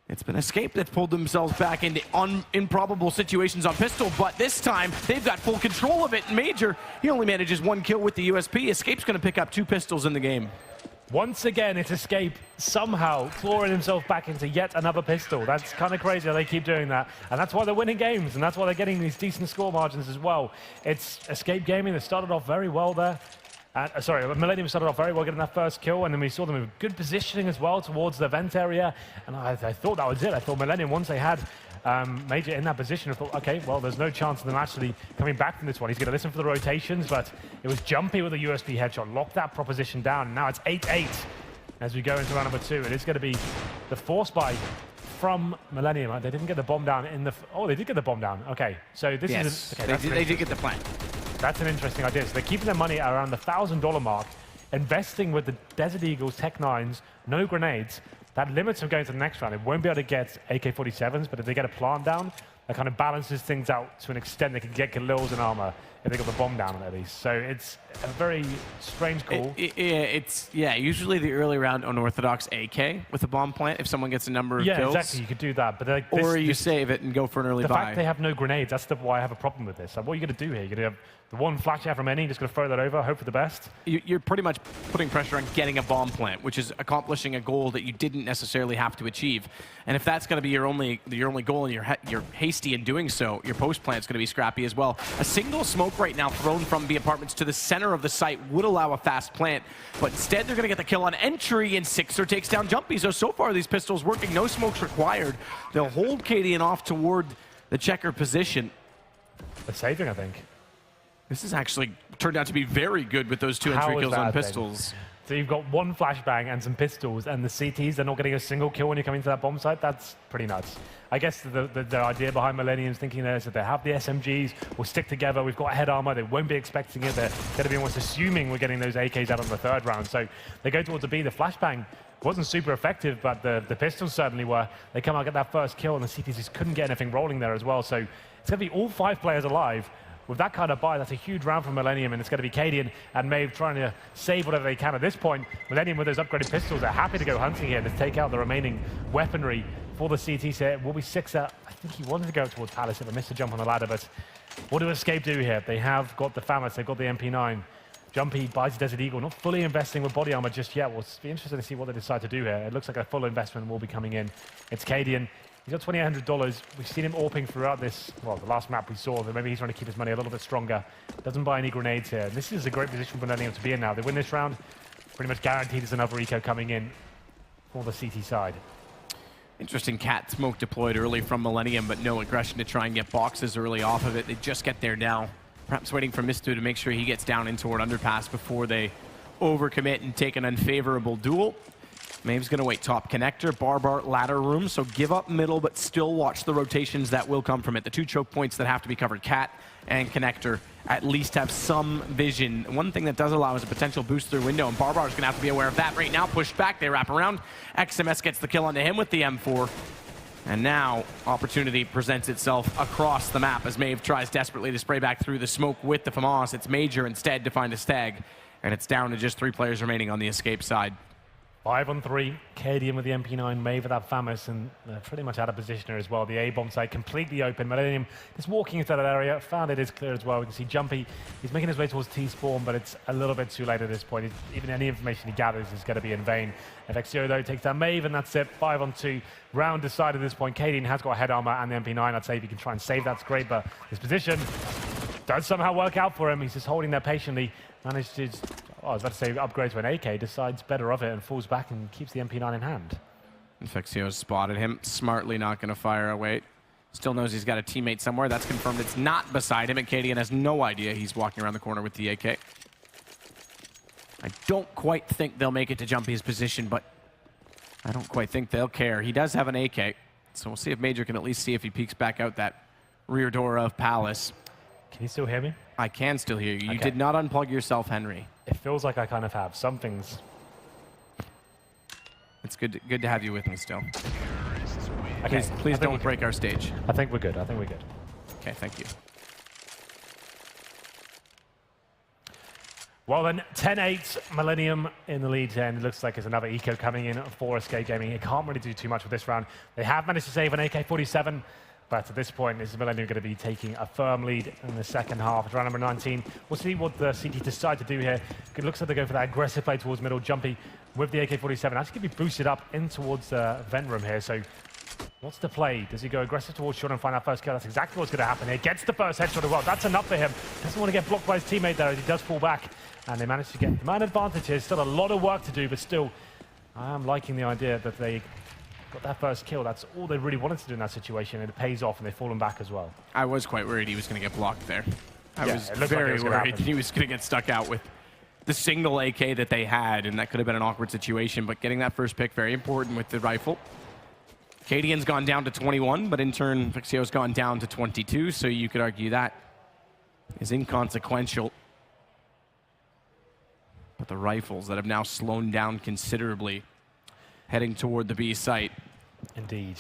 it's been Escape that's pulled themselves back into improbable situations on pistol, but this time they've got full control of it. Major, he only manages 1 kill with the USP. Escape's going to pick up 2 pistols in the game. Once again, it's Escape somehow clawing himself back into yet another pistol. That's kind of crazy how they keep doing that. And that's why they're winning games, and that's why they're getting these decent score margins as well. It's Escape Gaming that started off very well there. Millenium started off very well getting that first kill, and then we saw them with good positioning as well towards the vent area. And I thought that was it. I thought Millenium, once they had Major in that position, I thought, okay, well, there's no chance of them actually coming back from this one. He's going to listen for the rotations, but it was Jumpy with a USB headshot, locked that proposition down. And now it's 8-8 as we go into round number 2. It is going to be the force buy from Millenium. They didn't get the bomb down in the... Oh, they did get the bomb down. Okay, so this is... Okay, they did get the plant. That's an interesting idea. So they're keeping their money around the $1,000 mark, investing with the Desert Eagles, Tech 9s, no grenades. That limits them going to the next round. They won't be able to get AK-47s, but if they get a plant down, that kind of balances things out to an extent. They can get Khalils and armor if they got the bomb down at least. So it's a very strange call. Usually the early round unorthodox AK with a bomb plant if someone gets a number of kills. Yeah, exactly. You could do that, but like or you save it and go for an early buy. The fact they have no grenades, that's why I have a problem with this. Like, what are you going to do here? You're going to have the one flash out from any, just going to throw that over, hope for the best? You're pretty much putting pressure on getting a bomb plant, which is accomplishing a goal that you didn't necessarily have to achieve. And if that's going to be your only goal and you're hasty in doing so, your post plant's going to be scrappy as well. A single smoke right now thrown from the apartments to the center of the site would allow a fast plant, but instead they're going to get the kill on entry, and Sixer takes down Jumpy. So far these pistols working, no smokes required. They'll hold Cadian off toward the checker position. They're saving, I think. This has actually turned out to be very good with those 2 and 3 kills on pistols. So you've got one flashbang and some pistols, and the CTs, they're not getting a single kill when you come into that bomb site. That's pretty nuts. I guess the idea behind Millennium's thinking there is that they have the SMGs, we'll stick together, we've got head armor, they won't be expecting it, they're going to be almost assuming we're getting those AKs out on the third round. So they go towards the B. The flashbang wasn't super effective, but the pistols certainly were. They come out, get that first kill, and the CTs just couldn't get anything rolling there as well. So it's going to be all 5 players alive. With that kind of buy, that's a huge round from Millennium, and it's going to be Cadian and Maeve trying to save whatever they can at this point. Millennium with those upgraded pistols are happy to go hunting here to take out the remaining weaponry for the CT set. Will be Sixer. I think he wanted to go towards Palace if I missed a jump on the ladder, but what do Escape do here? They have got the FAMAS, they've got the MP9. Jumpy buys Desert Eagle, not fully investing with body armor just yet. Well, it's be interesting to see what they decide to do here. It looks like a full investment will be coming in. It's Cadian. He's got $2,800. We've seen him AWPing throughout this, well, the last map we saw, that maybe he's trying to keep his money a little bit stronger. Doesn't buy any grenades here. This is a great position for Millennium to be in now. They win this round, pretty much guaranteed there's another eco coming in for the CT side. Interesting cat smoke deployed early from Millennium, but no aggression to try and get boxes early off of it. They just get there now. Perhaps waiting for Mistu to make sure he gets down in toward underpass before they overcommit and take an unfavorable duel. Maeve's going to wait top connector, Barbar ladder room, so give up middle, but still watch the rotations that will come from it. The 2 choke points that have to be covered, Cat and connector, at least have some vision. One thing that does allow is a potential boost through window, and Barbar's going to have to be aware of that right now. Pushed back, they wrap around. XMS gets the kill onto him with the M4. And now, opportunity presents itself across the map as Maeve tries desperately to spray back through the smoke with the FAMAS. It's Major instead to find a Stag, and it's down to just 3 players remaining on the Escape side. 5 on 3, Cadian with the MP9, Maeve with that FAMAS, and they're pretty much out of position here as well. The A-bomb site completely open. Millennium is walking into that area, found it is clear as well. We can see Jumpy, he's making his way towards T-spawn, but it's a little bit too late at this point. Even any information he gathers is going to be in vain. FXO though takes down Maeve, and that's it, 5 on 2. Round decided at this point. Cadian has got head armor and the MP9. I'd say if he can try and save, that's great, but his position does somehow work out for him. He's just holding there patiently. Managed to, I was about to say upgrade to an AK, decides better of it and falls back and keeps the MP9 in hand. Infexio's spotted him, smartly not going to fire away. Still knows he's got a teammate somewhere. That's confirmed it's not beside him, and Cadian has no idea he's walking around the corner with the AK. I don't quite think they'll make it to Jumpy's position, but I don't quite think they'll care. He does have an AK, so we'll see if Major can at least see if he peeks back out that rear door of Palace. Can you still hear me? I can still hear you. You Okay. did not unplug yourself, Henry. It feels like I kind of have. Some things. It's good to have you with me still. Okay, Please don't break our stage. I think we're good. I think we're good. Okay, thank you. Well then, 10-8, Millennium in the lead, and it looks like there's another eco coming in for Escape Gaming. It can't really do too much with this round. They have managed to save an AK-47, but at this point, is Millennium going to be taking a firm lead in the second half. It's round number 19. We'll see what the CT decide to do here. It looks like they go for that aggressive play towards middle. Jumpy with the AK-47. Actually going to be boosted up in towards the vent room here. So what's the play? Does he go aggressive towards short and find that first kill? That's exactly what's going to happen here. Gets the first headshot as well. That's enough for him. Doesn't want to get blocked by his teammate there as he does fall back. And they managed to get the man advantage here. Still a lot of work to do, but still, I am liking the idea that they got that first kill. That's all they really wanted to do in that situation, and it pays off, and they've fallen back as well. I was quite worried he was going to get blocked there. I was it looked like very it was gonna worried happen. he was going to get stuck out with the single AK that they had, and that could have been an awkward situation, but getting that first pick, very important with the rifle. Cadian's gone down to 21, but in turn, Fixio's gone down to 22, so you could argue that is inconsequential. But the rifles that have now slowed down considerably, heading toward the B site. Indeed.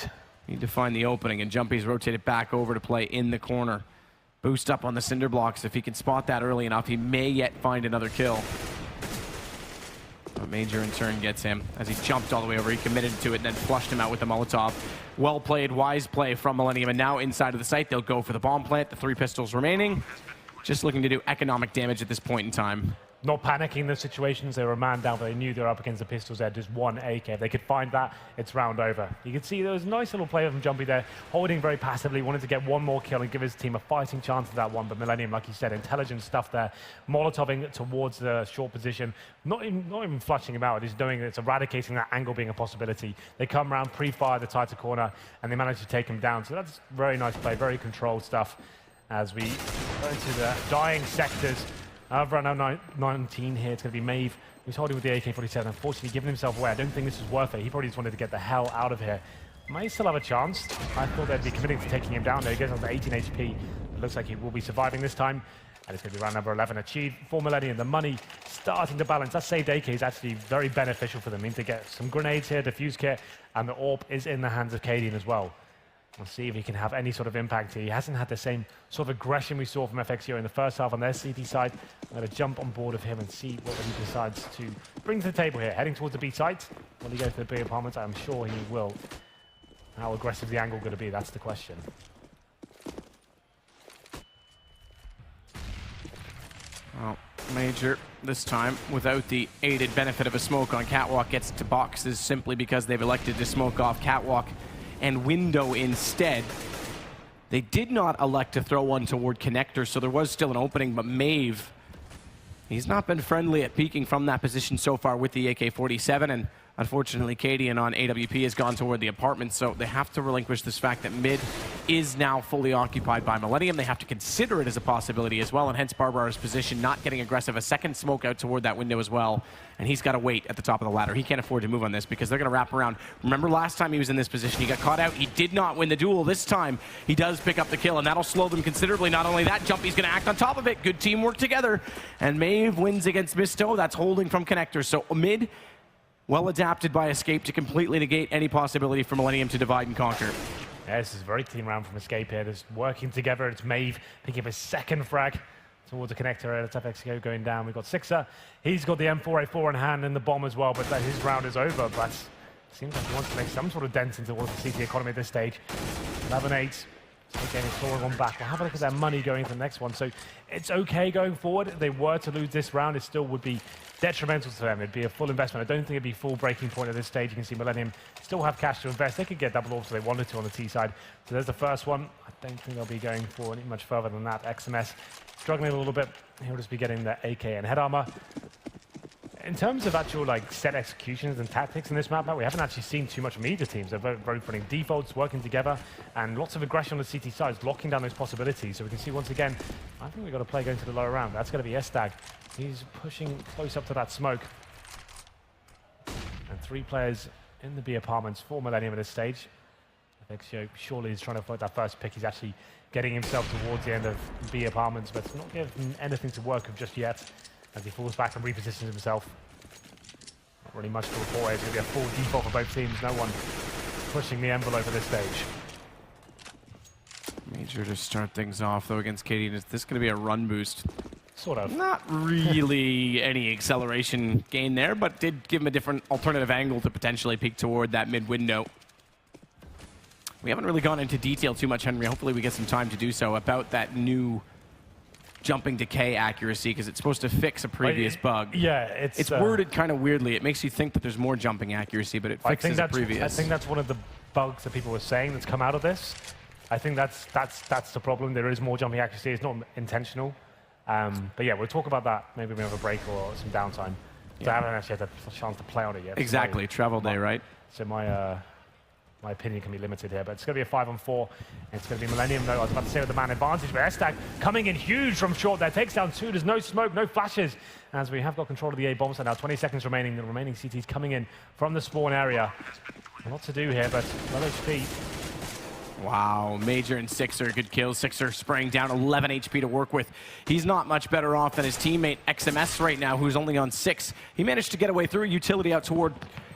Need to find the opening, and Jumpy's rotated back over to play in the corner. Boost up on the cinder blocks. If he can spot that early enough, he may yet find another kill. But Major in turn gets him as he jumped all the way over. He committed to it and then flushed him out with the Molotov. Well played, wise play from Millennium, and now inside of the site, they'll go for the bomb plant. The 3 pistols remaining. Just looking to do economic damage at this point in time. Not panicking in those situations. They were a man down, but they knew they were up against the pistols. They had just one AK. If they could find that, it's round over. You can see there was a nice little play from Jumpy there, holding very passively, wanted to get one more kill and give his team a fighting chance at that one. But Millennium, like you said, intelligent stuff there, Molotoving towards the short position, not even flushing him out. He's doing it's eradicating that angle being a possibility. They come around, pre-fire the tighter corner, and they manage to take him down. So that's very nice play, very controlled stuff. As we go into the dying sectors Round 19 here, it's going to be Maeve, who's holding with the AK-47. Unfortunately, giving himself away. I don't think this was worth it. He probably just wanted to get the hell out of here. May still have a chance. I thought they'd be committing to taking him down there. He goes on to 18 HP. It looks like he will be surviving this time. And it's going to be round number 11 achieved for Millenium. The money starting to balance. That saved AK is actually very beneficial for them. Means they get some grenades here, defuse kit, and the AWP is in the hands of Cadian as well. We'll see if he can have any sort of impact here. He hasn't had the same sort of aggression we saw from FXO in the first half on their CT side. I'm going to jump on board of him and see what he decides to bring to the table here. Heading towards the B site. Will he go for the B apartments? I'm sure he will. How aggressive the angle going to be? That's the question. Well, Major, this time, without the aided benefit of a smoke on Catwalk, gets to boxes simply because they've elected to smoke off Catwalk and window instead. They did not elect to throw one toward connector, so there was still an opening, but Maeve, he's not been friendly at peeking from that position so far with the AK-47, and unfortunately, Cadian on AWP has gone toward the apartment, so they have to relinquish this fact that mid is now fully occupied by Millenium. They have to consider it as a possibility as well, and hence Barbara's position not getting aggressive. A second smoke out toward that window as well, and he's got to wait at the top of the ladder. He can't afford to move on this because they're going to wrap around. Remember last time he was in this position, he got caught out. He did not win the duel. This time, he does pick up the kill, and that'll slow them considerably. Not only that, Jumpy's going to act on top of it. Good teamwork together, and Maeve wins against Misto. That's holding from connector. So mid, well adapted by Escape to completely negate any possibility for Millenium to divide and conquer. Yeah, this is a very clean round from Escape here. Just working together. It's Maeve picking up his second frag towards the connector. It's FXO going down. We've got Sixer. He's got the M4A4 in hand and the bomb as well, but his round is over. But it seems like he wants to make some sort of dent into the CT economy at this stage. 11-8. Again, he's clawing one back. Well, have a look at their money going for the next one. So it's okay going forward. If they were to lose this round, it still would be detrimental to them. It'd be a full investment. I don't think it'd be full breaking point at this stage. You can see Millenium still have cash to invest. They could get double orbs if they wanted to on the T side. So there's the first one. I don't think they'll be going for any much further than that. XMS struggling a little bit. He'll just be getting the AK and head armor. In terms of actual set executions and tactics in this map, we haven't actually seen too much from either teams. They're both running defaults, working together, and lots of aggression on the CT sides, locking down those possibilities. So we can see once again, I think we've got a play going to the lower round. That's going to be Estag. He's pushing close up to that smoke. And 3 players in the B apartments for Millenium at this stage. I think surely he's trying to avoid that first pick. He's actually getting himself towards the end of B apartments, but it's not giving anything to work with just yet. As he falls back and repositions himself. Not really much to report. It's going to be a full default for both teams. No one pushing the envelope at this stage. Major to start things off, though, against Cadian. Is this going to be a run boost? Sort of. Not really any acceleration gain there, but did give him a different alternative angle to potentially peek toward that mid window. We haven't really gone into detail too much, Henry. Hopefully we get some time to do so about that new jumping decay accuracy, because it's supposed to fix a previous bug. Yeah, it's worded kind of weirdly. It makes you think that there's more jumping accuracy, but it fixes a previous. I think that's one of the bugs that people were saying that's come out of this. I think that's the problem. There is more jumping accuracy. It's not intentional. But yeah, we'll talk about that maybe we have a break or some downtime. So I haven't actually had a chance to play on it yet. Exactly, travel day, right? So my opinion can be limited here, but it's going to be a 5-on-4. It's going to be Millenium, though. I was about to say with the man advantage, but Estag coming in huge from short there. Takes down 2. There's no smoke, no flashes, as we have got control of the A bomb site now. 20 seconds remaining. The remaining CTs coming in from the spawn area. A lot to do here, but low HP. Wow, Major and Sixer, good kills. Sixer spraying down 11 HP to work with. He's not much better off than his teammate XMS right now, who's only on 6. He managed to get away through utility out toward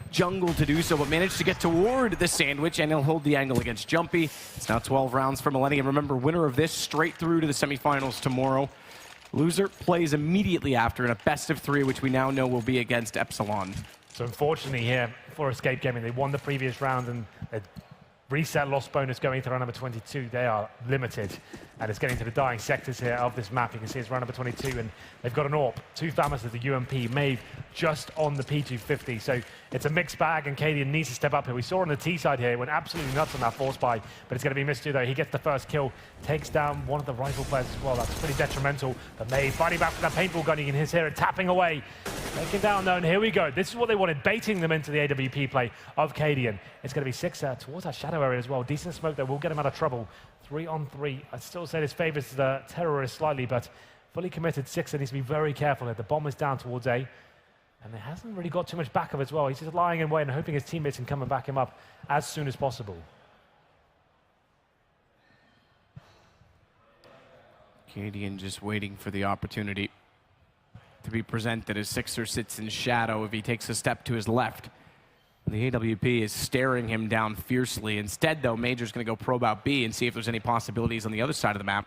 jungle to do so, but managed to get toward the sandwich, and he'll hold the angle against Jumpy. It's now 12 rounds for Millenium. Remember, winner of this straight through to the semifinals tomorrow. Loser plays immediately after in a best of 3, which we now know will be against Epsilon. So unfortunately here for Escape Gaming, they won the previous round and reset loss bonus going to round number 22. They are limited, and it's getting to the dying sectors here of this map. You can see it's round number 22, and they've got an AWP. 2 Thamas at the UMP, Maeve just on the P250. So it's a mixed bag, and Cadian needs to step up here. We saw on the T side here, went absolutely nuts on that force buy, but it's going to be Mistu though. He gets the first kill, takes down one of the rival players as well. That's pretty detrimental. But Maeve fighting back from that paintball gun. You can hear it tapping away. Taking down though, and here we go. This is what they wanted, baiting them into the AWP play of Cadian. It's going to be Sixer towards that shadow area as well. Decent smoke there will get him out of trouble. 3-on-3. I'd still say this favors the terrorists slightly, but fully committed. Sixer needs to be very careful here. The bomb is down towards A. And it hasn't really got too much backup as well. He's just lying in wait and hoping his teammates can come and back him up as soon as possible. Cadian just waiting for the opportunity to be presented as Sixer sits in shadow if he takes a step to his left. The AWP is staring him down fiercely. Instead, though, Major's going to go probe out B and see if there's any possibilities on the other side of the map.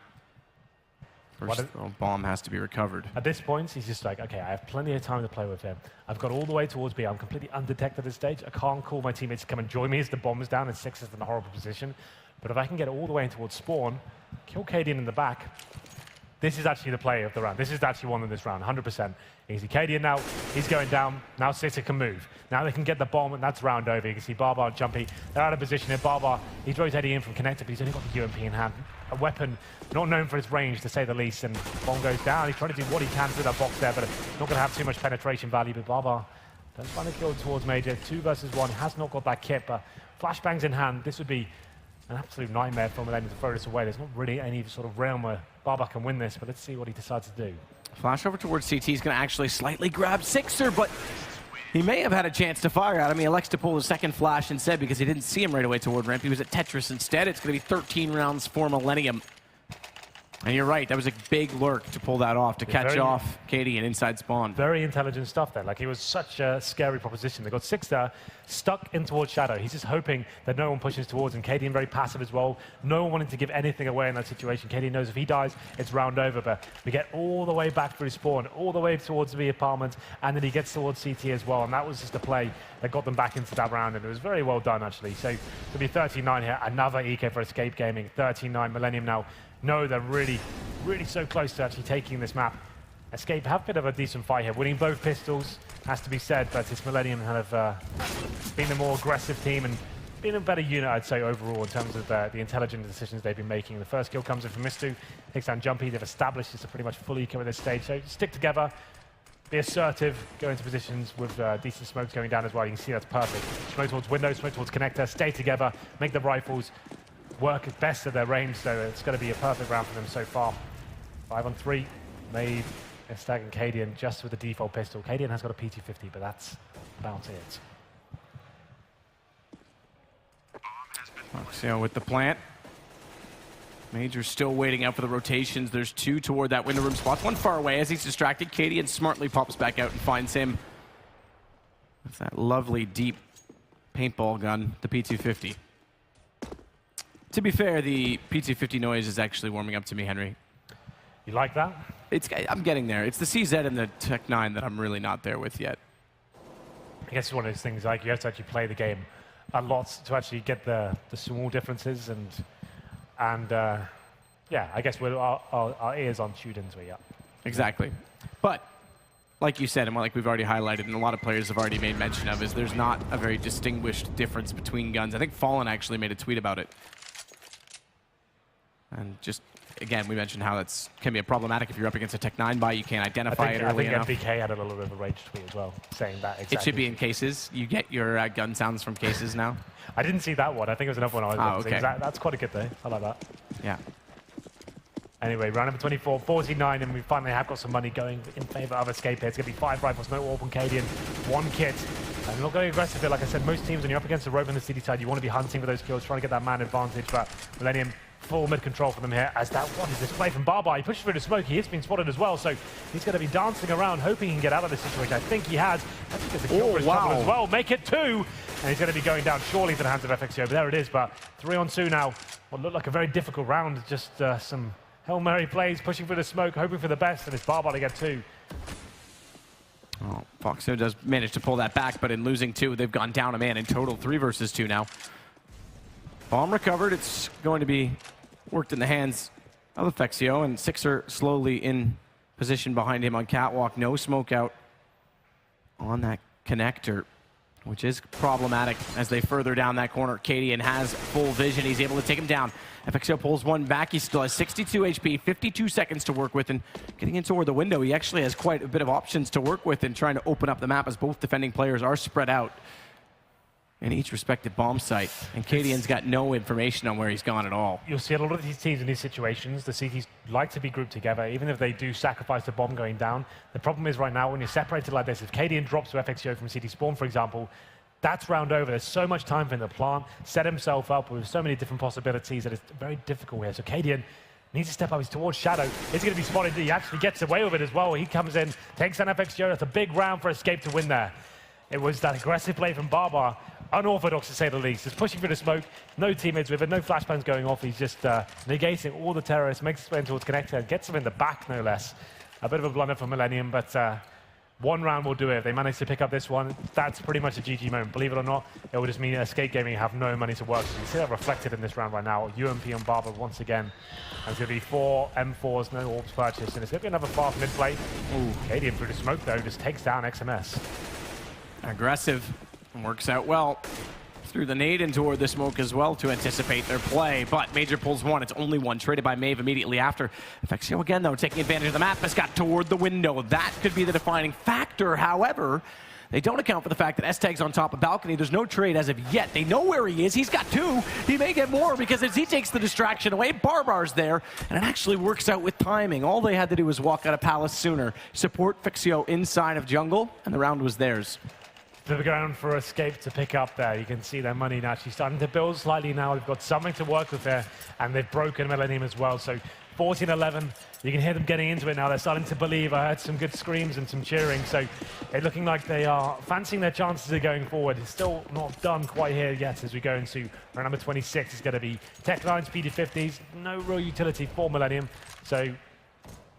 First, bomb has to be recovered. At this point, he's just like, okay, I have plenty of time to play with him. I've got all the way towards B. I'm completely undetected at this stage. I can't call my teammates to come and join me as the bomb is down and Sixer's in a horrible position. But if I can get all the way in towards spawn, kill Cadian in the back, this is actually the play of the round. This is actually one in this round, 100%. Easy. Cadian now, he's going down. Now Sixer can move. Now they can get the bomb, and that's round over. You can see Barbar and Jumpy. They're out of position here. Barbar, he's rotating in from connector, but he's only got the UMP in hand. A weapon not known for its range, to say the least, and bomb goes down. He's trying to do what he can through that box there, but not going to have too much penetration value. But Barbar does find a kill towards Major. 2 versus 1. Has not got that kit, but flashbangs in hand. This would be an absolute nightmare for Millenium to throw this away. There's not really any sort of realm where Barbar can win this, but let's see what he decides to do. Flash over towards CT. He's going to actually slightly grab Sixer, but he may have had a chance to fire at him. He elects to pull the second flash instead because he didn't see him right away toward ramp. He was at Tetris instead. It's going to be 13 rounds for Millenium. And you're right, that was a big lurk to pull that off, to catch off Cadian inside spawn. Very intelligent stuff there. Like, he was such a scary proposition. They got Sixer stuck in towards shadow. He's just hoping that no one pushes towards him. Cadian very passive as well. No one wanting to give anything away in that situation. Cadian knows if he dies, it's round over. But we get all the way back through spawn, all the way towards the apartment, and then he gets towards CT as well. And that was just a play that got them back into that round, and it was very well done, actually. So to be 39 here, another EK for Escape Gaming. 39, Millenium now. No, they're really, really so close to actually taking this map. Escape have a bit of a decent fight here, winning both pistols, has to be said, but it's Millenium have been the more aggressive team and been a better unit, I'd say, overall, in terms of the intelligent decisions they've been making. The first kill comes in from Mistu, takes down Jumpy. They've established it's a pretty much full eco at this stage, so stick together, be assertive, go into positions with decent smokes going down as well. You can see that's perfect. Smoke towards window, smoke towards connector, stay together, make the rifles work at best at their range, so it's going to be a perfect round for them so far. 5 on 3, Maeve, Estag and Cadian just with the default pistol. Cadian has got a P250, but that's about it. Foxio with the plant. Major's still waiting out for the rotations. There's 2 toward that window room spot. 1 far away as he's distracted. Cadian smartly pops back out and finds him with that lovely deep paintball gun, the P250. To be fair, the P250 noise is actually warming up to me, Henry. You like that? I'm getting there. It's the CZ and the Tech 9 that I'm really not there with yet. I guess it's one of those things, like, you have to actually play the game a lot to actually get the small differences, and yeah, I guess our ears aren't tuned into it yet. Exactly. But like you said, and like we've already highlighted, and a lot of players have already made mention of, is there's not a very distinguished difference between guns. I think Fallen actually made a tweet about it. And just, again, we mentioned how that can be a problematic if you're up against a Tech 9 buy, you can't identify it early enough. I think MBK had a little bit of a rage tweet as well, saying that exactly. It should be in cases. You get your gun sounds from cases now. I didn't see that one. I think it was another one I was okay. That's quite a good thing. I like that. Yeah. Anyway, round number 24, 49, and we finally have got some money going in favor of Escape here. It's going to be 5 rifles, no AWP on Cadian, 1 kit. And not going aggressive here. Like I said, most teams, when you're up against the rope on the city side, you want to be hunting for those kills, trying to get that man advantage, but Millenium, full mid control for them here, as that, what is this play from Barbar? He pushes through the smoke, he is being spotted as well, so he's going to be dancing around, hoping he can get out of this situation. I think he has. I think there's a kill for his trouble as well. Make it 2! And he's going to be going down surely to the hands of FXO, but there it is, but 3 on 2 now. What looked like a very difficult round, just some Hail Mary plays, pushing through the smoke, hoping for the best, and it's Barbar to get 2. Oh, Foxo does manage to pull that back, but in losing 2, they've gone down a man in total. 3 versus 2 now. Bomb recovered. It's going to be worked in the hands of Fexio, and Sixer slowly in position behind him on catwalk. No smoke out on that connector, which is problematic as they further down that corner. Cadian has full vision. He's able to take him down. FXO pulls 1 back. He still has 62 HP, 52 seconds to work with, and getting in toward the window, he actually has quite a bit of options to work with in trying to open up the map as both defending players are spread out. in each respective bomb site, and Cadian's got no information on where he's gone at all. You'll see a lot of these teams in these situations, the CTs like to be grouped together, even if they do sacrifice the bomb going down. The problem is right now, when you're separated like this, if Cadian drops to FXGO from CT spawn, for example, that's round over. There's so much time for him to plant, set himself up with so many different possibilities that it's very difficult here. So Cadian needs to step up. He's towards Shadow. He's going to be spotted. He actually gets away with it as well. He comes in, takes down FXGO. That's a big round for Escape to win there. It was that aggressive play from Barbar. Unorthodox, to say the least. Just pushing through the smoke, no teammates with it, no flashbangs going off. He's just negating all the terrorists, makes his way towards Connector, and gets him in the back, no less. A bit of a blunder for Millenium, but one round will do it. If they manage to pick up this one, that's pretty much a GG moment. Believe it or not, it will just mean Escape Gaming have no money to work. So you see that reflected in this round right now. UMP on Barber once again. And it's going to be 4 M4s, no orbs purchased, and it's going to be another fast mid play. Ooh, Cadian through the smoke, though, just takes down XMS. Aggressive. Works out well. Threw the nade in toward the smoke as well to anticipate their play, but Major pulls one. It's only one, traded by Maeve immediately after. FXGO again, though, taking advantage of the map, has got toward the window. That could be the defining factor. However, they don't account for the fact that S-Tag's on top of balcony. There's no trade as of yet. They know where he is. He's got 2. He may get more because as he takes the distraction away, Barbar's there, and it actually works out with timing. All they had to do was walk out of Palace sooner. Support FXGO inside of jungle, and the round was theirs. The ground for Escape to pick up there. You can see their money now actually starting to build slightly now. They've got something to work with there, and they've broken Millenium as well. So 14-11, you can hear them getting into it now. They're starting to believe. I heard some good screams and some cheering. So it's looking like they are fancying their chances of going forward. It's still not done quite here yet as we go into round number 26. It's going to be Tech 9s, PD50s. No real utility for Millenium. So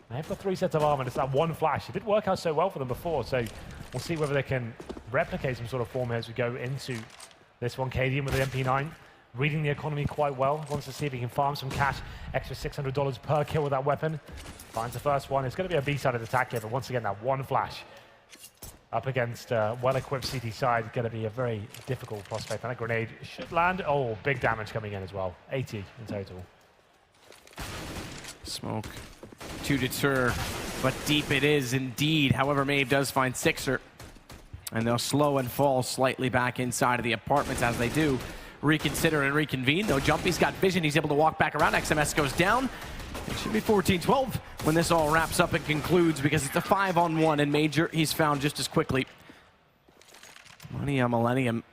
they've got 3 sets of armor. It's that one flash. It did work out so well for them before. So we'll see whether they can replicate some sort of form here as we go into this one. Cadian with the MP9, reading the economy quite well. Wants to see if he can farm some cash, extra $600 per kill with that weapon. Finds the first one. It's going to be a B-sided attack here, but once again, that one flash up against well-equipped CT side is going to be a very difficult prospect. And a grenade should land. Oh, big damage coming in as well. 80 in total. Smoke to deter, but deep it is indeed. However, Maeve does find Sixer, and they'll slow and fall slightly back inside of the apartments as they do. Reconsider and reconvene, though. Jumpy's got vision. He's able to walk back around. XMS goes down. It should be 14-12 when this all wraps up and concludes, because it's a 5-on-1, and Major he's found just as quickly. Money on Millenium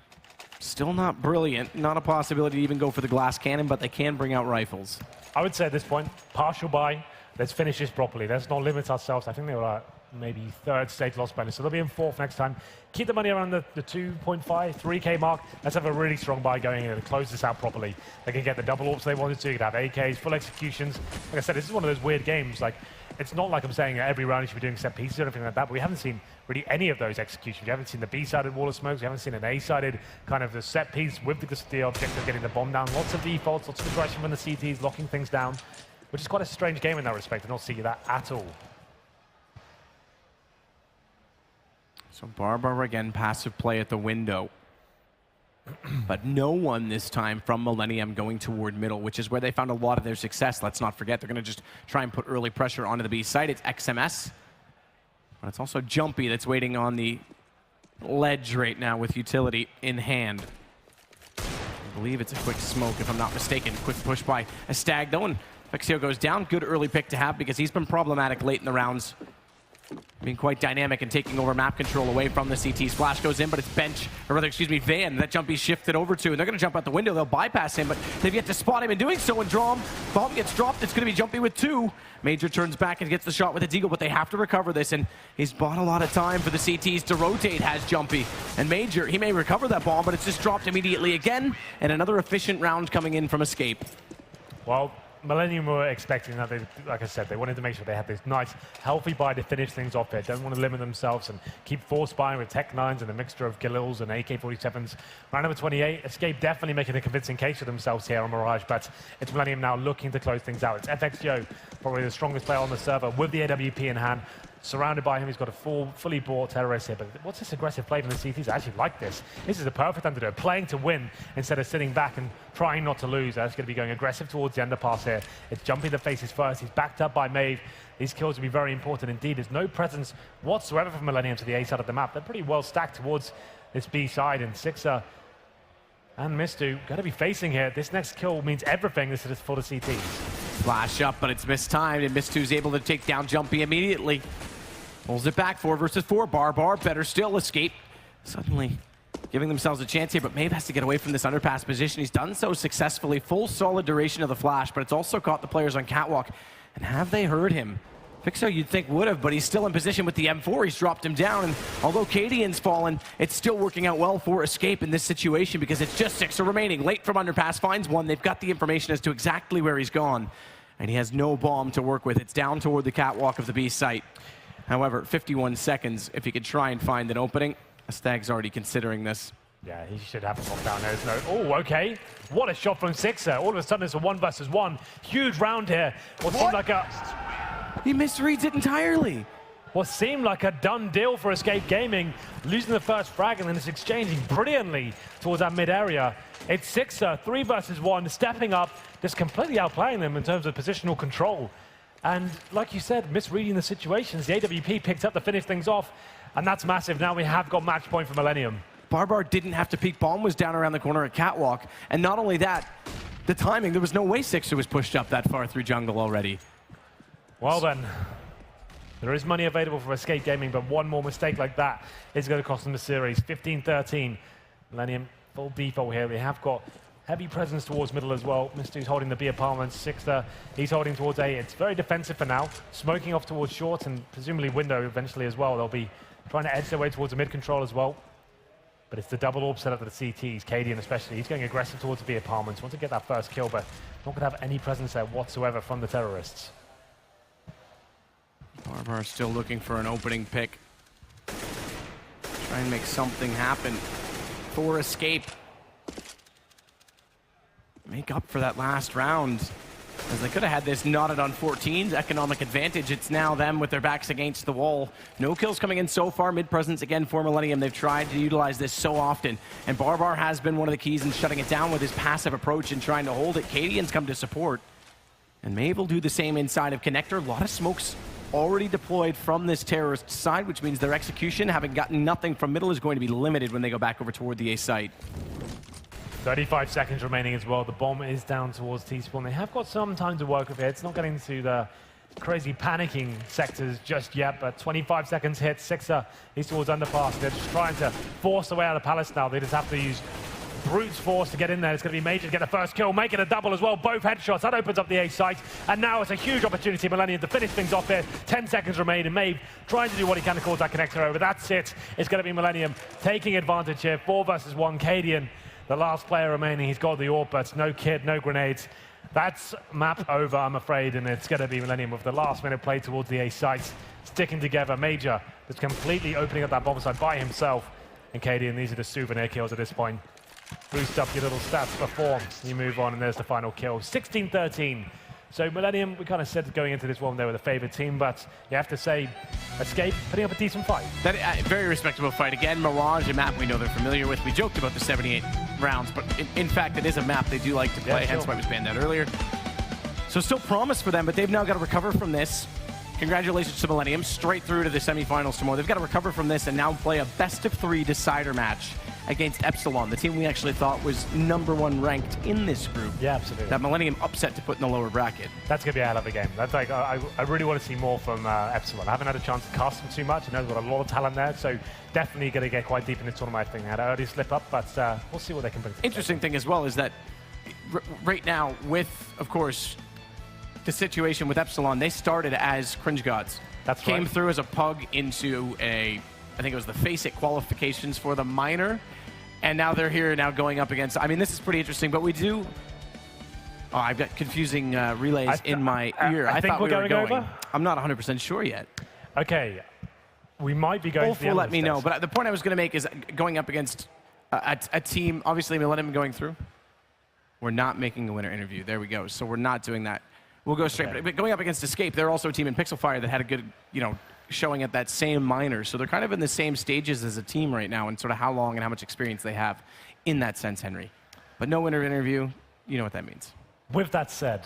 still not brilliant. Not a possibility to even go for the glass cannon, but they can bring out rifles. I would say at this point, partial buy. Let's finish this properly. Let's not limit ourselves. I think they were maybe 3rd stage loss bonus, so they'll be in 4th next time. Keep the money around the 2.5, 3K mark. Let's have a really strong buy going in and close this out properly. They can get the double orbs they wanted to. You could have AKs, full executions. Like I said, this is one of those weird games. Like, it's not like I'm saying every round you should be doing set pieces or anything like that, but we haven't seen really any of those executions. We haven't seen the B-sided wall of smokes. We haven't seen an A-sided kind of the set piece with the objective getting the bomb down. Lots of defaults, lots of aggression from the CTs, locking things down, which is quite a strange game in that respect. I don't see that at all. So Barbar again, passive play at the window. But no one this time from Millenium going toward middle, which is where they found a lot of their success. Let's not forget, they're going to just try and put early pressure onto the B site. It's XMS, but it's also Jumpy that's waiting on the ledge right now with utility in hand. I believe it's a quick smoke, if I'm not mistaken. Quick push by a Stag, though, and FXGO goes down. Good early pick to have because he's been problematic late in the rounds. Being quite dynamic and taking over map control away from the CTs. Flash goes in, but it's Bench, or rather, excuse me, Van, that Jumpy shifted over to. And they're going to jump out the window. They'll bypass him, but they've yet to spot him in doing so and draw him. Bomb gets dropped. It's going to be Jumpy with 2. Major turns back and gets the shot with a deagle, but they have to recover this. And he's bought a lot of time for the CTs to rotate, has Jumpy. And Major, he may recover that bomb, but it's just dropped immediately again. And another efficient round coming in from Escape. Well, Millenium were expecting that. They, like I said, they wanted to make sure they had this nice, healthy buy to finish things off here. Don't want to limit themselves and keep force buying with Tech 9s and a mixture of Galils and AK-47s. Round number 28, Escape definitely making a convincing case for themselves here on Mirage, but it's Millenium now looking to close things out. It's FXGO, probably the strongest player on the server, with the AWP in hand. Surrounded by him, he's got a fully bought terrorist here. But what's this aggressive play from the CTs? I actually like this. This is a perfect time to do it. Playing to win instead of sitting back and trying not to lose. That's going to be going aggressive towards the underpass here. It's Jumpy that faces first. He's backed up by Maeve. These kills will be very important indeed. There's no presence whatsoever from Millenium to the A side of the map. They're pretty well stacked towards this B side. And Sixer And Mistu got to be facing here. This next kill means everything. This is for the CTs. Flash up, but it's mistimed, and Mistu's able to take down Jumpy immediately. Pulls it back, 4 versus 4. Barbar, better still, escape. Suddenly giving themselves a chance here, but Maeve has to get away from this underpass position. He's done so successfully, full solid duration of the flash, but it's also caught the players on catwalk. And have they heard him? Fixo you'd think would have, but he's still in position with the M4. He's dropped him down, and although Cadian's fallen, it's still working out well for Escape in this situation because it's just 6 remaining. Late from underpass, finds one. They've got the information as to exactly where he's gone, and he has no bomb to work with. It's down toward the catwalk of the B site. However, 51 seconds, if he could try and find an opening. Stag's already considering this. Yeah, he should have a lockdown there. No. Oh, okay. What a shot from Sixer. All of a sudden, it's a 1 versus 1. Huge round here. What seemed like a... He misreads it entirely. What seemed like a done deal for Escape Gaming, losing the first frag and then it's exchanging brilliantly towards that mid area. It's Sixer, 3 versus 1, stepping up, just completely outplaying them in terms of positional control. And like you said, misreading the situations, the AWP picked up to finish things off, and that's massive. Now we have got match point for Millenium. Barbar didn't have to peek. Bomb was down around the corner at catwalk, and not only that, the timing, there was no way Sixer was pushed up that far through jungle already. Well then, there is money available for Escape Gaming, but one more mistake like that is going to cost them the series. 15-13. Millenium full default here. They have got heavy presence towards middle as well. Mistu's holding the B apartments. Sixter, he's holding towards A. It's very defensive for now. Smoking off towards short and presumably window eventually as well. They'll be trying to edge their way towards the mid control as well. But it's the double orb set up for the CTs, Cadian especially. He's going aggressive towards the B apartments. Wants to get that first kill, but not going to have any presence there whatsoever from the terrorists. Barbar still looking for an opening pick. Try and make something happen for Escape. Make up for that last round, as they could have had this knotted on 14's economic advantage. It's now them with their backs against the wall. No kills coming in so far. Mid-presence again for Millenium. They've tried to utilize this so often, and Barbar has been one of the keys in shutting it down with his passive approach and trying to hold it. Cadian's come to support, and Maeve will do the same inside of Connector. A lot of smokes already deployed from this terrorist side, which means their execution, having gotten nothing from middle, is going to be limited when they go back over toward the A site. 35 seconds remaining as well. The bomb is down towards T-spawn. They have got some time to work with it. It's not getting to the crazy panicking sectors just yet, but 25 seconds hit. Sixer is towards underpass. They're just trying to force their way out of Palace now. They just have to use brute force to get in there. It's going to be major to get the first kill, make it a double as well. Both headshots. That opens up the A site. And now it's a huge opportunity, Millenium, to finish things off here. 10 seconds remain, and Maeve trying to do what he can to cause that connector over. That's it. It's going to be Millenium taking advantage here. 4 versus 1. Cadian, the last player remaining. He's got the orb, but no kit, no grenades. That's map over, I'm afraid, and it's going to be Millenium with the last minute play towards the A site. Sticking together. Major just completely opening up that bomb site by himself. And Cadian, these are the souvenir kills at this point. Boost up your little stats before you move on, and there's the final kill. 16-13. So Millenium, we kind of said going into this one, they were the favored team, but you have to say, Escape putting up a decent fight. That very respectable fight. Again, Mirage, a map we know they're familiar with. We joked about the 78 rounds, but in fact, it is a map they do like to play, hence why it was banned out earlier. So still promise for them, but they've now got to recover from this. Congratulations to Millenium, straight through to the semifinals tomorrow. They've got to recover from this and now play a best-of-3 decider match against Epsilon, the team we actually thought was #1 ranked in this group. Yeah, absolutely. That Millenium upset to put in the lower bracket. That's going to be a hell of a game. That's like, I really want to see more from Epsilon. I haven't had a chance to cast them too much. I know they've got a lot of talent there, so definitely going to get quite deep in this tournament. I think they had an early slip up, but we'll see what they can bring. Interesting thing as well is that right now, with, of course, the situation with Epsilon, they started as Cringe Gods. That's Came right. through as a pug into I think it was the FACEIT qualifications for the minor. And now they're here now going up against, I mean, this is pretty interesting, but we do, oh, I've got confusing relays in my ear. I think thought we're we were going going. over? I'm not 100% sure yet. Okay, we might be going Both to the will end let of me this know, test. but the point I was going to make is going up against a team, obviously Millenium going through. We're not making a winner interview. There we go. So we're not doing that. We'll go straight. Okay. But going up against Escape, they're also a team in Pixelfire that had a good, showing at that same minor. So they're kind of in the same stages as a team right now and sort of how long and how much experience they have in that sense, Henry. But no winner interview, you know what that means. With that said,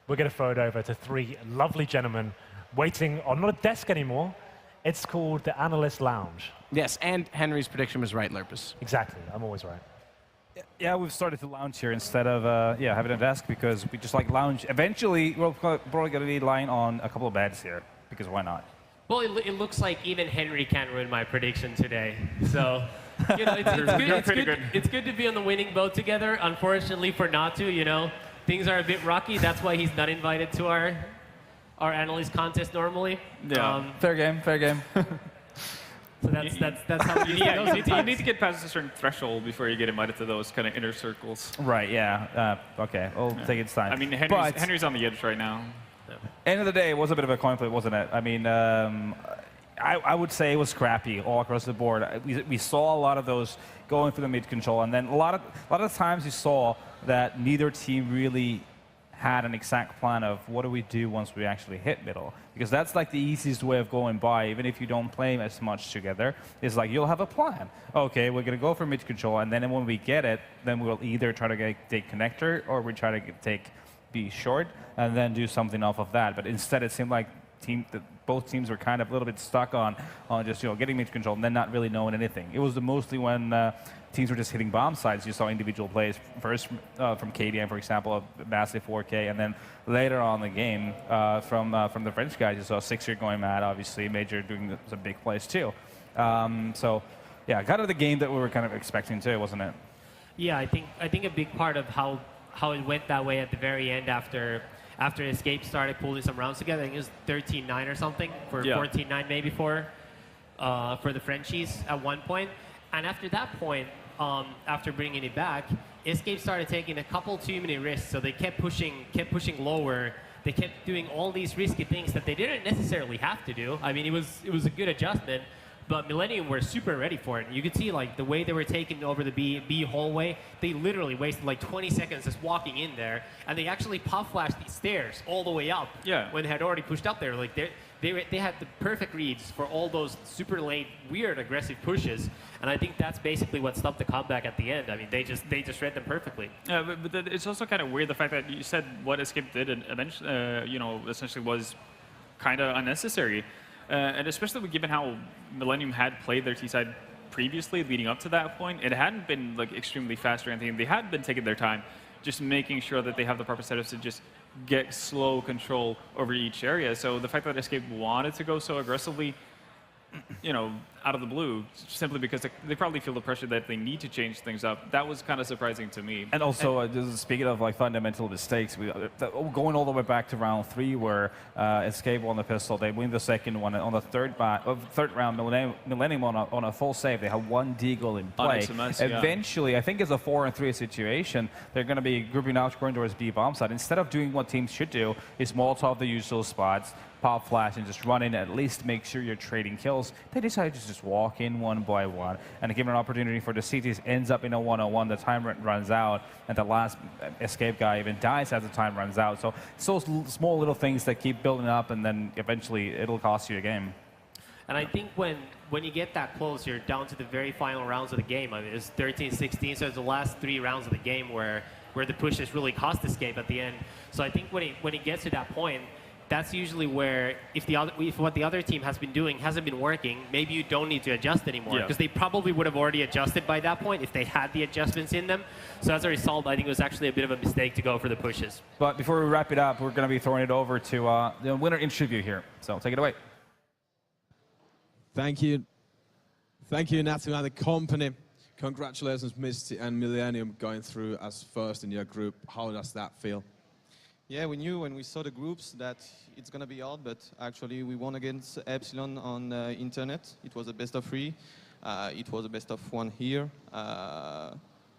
we're going to throw it over to 3 lovely gentlemen waiting on not a desk anymore. It's called the Analyst Lounge. Yes, and Henry's prediction was right, Lurpus. Exactly, I'm always right. Yeah, we've started to lounge here instead of having a desk because we just like lounge. Eventually, we're probably going to be lying on a couple of beds here because why not? Well, it looks like even Henry can't ruin my prediction today. So, you know, it's good to be on the winning boat together. Unfortunately for Natu, you know, things are a bit rocky. That's why he's not invited to our analyst contest normally. Yeah, fair game, fair game. So that's how we you need to get past a certain threshold before you get invited to those kind of inner circles. Right, yeah. Okay, we'll take its time. I mean, Henry's on the edge right now. End of the day, it was a bit of a coin flip, wasn't it? I mean, I would say it was scrappy all across the board. We saw a lot of those going for the mid control, and then a lot of times you saw that neither team really had an exact plan of what do we do once we actually hit middle, because that's like the easiest way of going by, even if you don't play as much together, is like you'll have a plan. Okay, we're going to go for mid control, and then when we get it, then we'll either try to take connector or we try to take B short and then do something off of that. But instead, it seemed like both teams were kind of a little bit stuck on just getting mid control and then not really knowing anything. It was mostly when teams were just hitting bomb sites. You saw individual plays first from KDM, for example, a massive 4K, and then later on in the game from the French guys, you saw Sixer going mad, obviously, Major doing some big plays too. So yeah, kind of the game that we were kind of expecting too, wasn't it? Yeah, I think a big part of how it went that way at the very end after Escape started pulling some rounds together. I think it was 13-9 or something, for 14-9 maybe for the Frenchies at one point. And after that point, after bringing it back, Escape started taking a couple too many risks. So they kept pushing lower. They kept doing all these risky things that they didn't necessarily have to do. I mean, it was a good adjustment. But Millennium were super ready for it. You could see like the way they were taking over the B hallway. They literally wasted like 20 seconds just walking in there, and they actually pop flashed these stairs all the way up. Yeah. When they had already pushed up there, like they had the perfect reads for all those super late, weird, aggressive pushes. And I think that's basically what stopped the comeback at the end. I mean, they just read them perfectly. Yeah, but it's also kind of weird the fact that you said what Escape did, and eventually, essentially was kind of unnecessary. And especially given how Millennium had played their T-side previously, leading up to that point, it hadn't been like extremely fast or anything. They had been taking their time, just making sure that they have the proper setups to just get slow control over each area. So the fact that Escape wanted to go so aggressively, out of the blue, simply because they probably feel the pressure that they need to change things up, that was kind of surprising to me. And also, speaking of like fundamental mistakes, going all the way back to round 3 where Escape won the pistol, they win the second one. On the third round, Millennium on a full save, they have one deagle in play. Eventually, I think it's a 4-3 situation. They're going to be grouping out, going towards B bomb side. Instead of doing what teams should do, is Molotov the usual spots, pop flash, and just run in, at least make sure you're trading kills. They decided to just walk in one by one, and given an opportunity for the CTs, ends up in a 1-on-1, the time runs out, and the last Escape guy even dies as the time runs out. So it's those small little things that keep building up, and then eventually it'll cost you a game. And I think when you get that close, you're down to the very final rounds of the game. I mean, it's 13-16, so it's the last 3 rounds of the game where the pushes really cost Escape at the end. So I think when it gets to that point, that's usually where if what the other team has been doing hasn't been working, maybe you don't need to adjust anymore, because they probably would have already adjusted by that point if they had the adjustments in them. So as a result, I think it was actually a bit of a mistake to go for the pushes. But before we wrap it up, we're going to be throwing it over to the winner interview here. So take it away. Thank you, Natu and the company. Congratulations, Misty and Millennium, going through as first in your group. How does that feel? Yeah, we knew when we saw the groups that it's going to be hard, but actually we won against Epsilon on internet. It was a best of 3. It was a best of 1 here.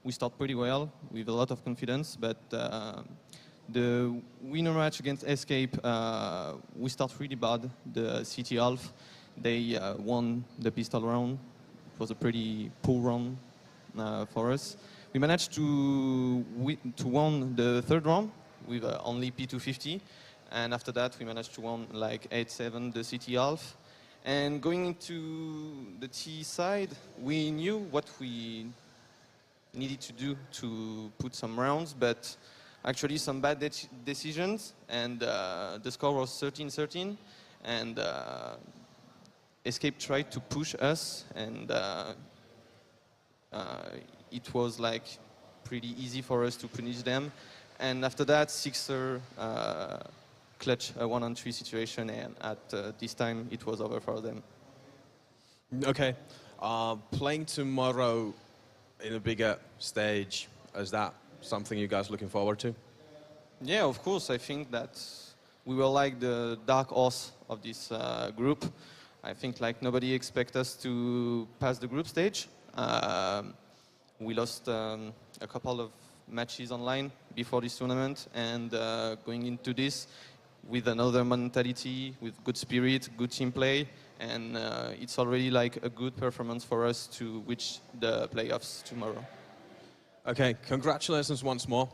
We start pretty well with a lot of confidence, but the winner match against Escape, we start really bad. The CT half, they won the pistol round. It was a pretty poor round for us. We managed to win the third round with only P250, and after that we managed to win like 8-7 the CT half. And going into the T side, we knew what we needed to do to put some rounds, but actually some bad decisions, and the score was 13-13, and Escape tried to push us, and it was like pretty easy for us to punish them. And after that, Sixer clutch a 1-on-3 situation, and at this time, it was over for them. Okay. Playing tomorrow in a bigger stage, is that something you guys looking forward to? Yeah, of course. I think that we were like the dark horse of this group. I think like nobody expects us to pass the group stage. We lost a couple of matches online before this tournament, and going into this with another mentality, with good spirit, good team play, and it's already like a good performance for us to reach the playoffs tomorrow. Okay, congratulations once more.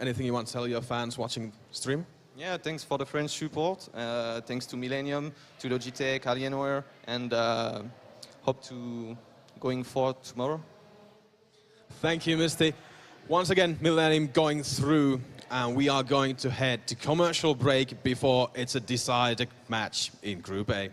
Anything you want to tell your fans watching stream? Yeah, thanks for the French support. Thanks to Millenium, to Logitech, Alienware, and hope to going forward tomorrow. Thank you, Misty. Once again, Millennium going through, and we are going to head to commercial break before it's a decided match in Group A.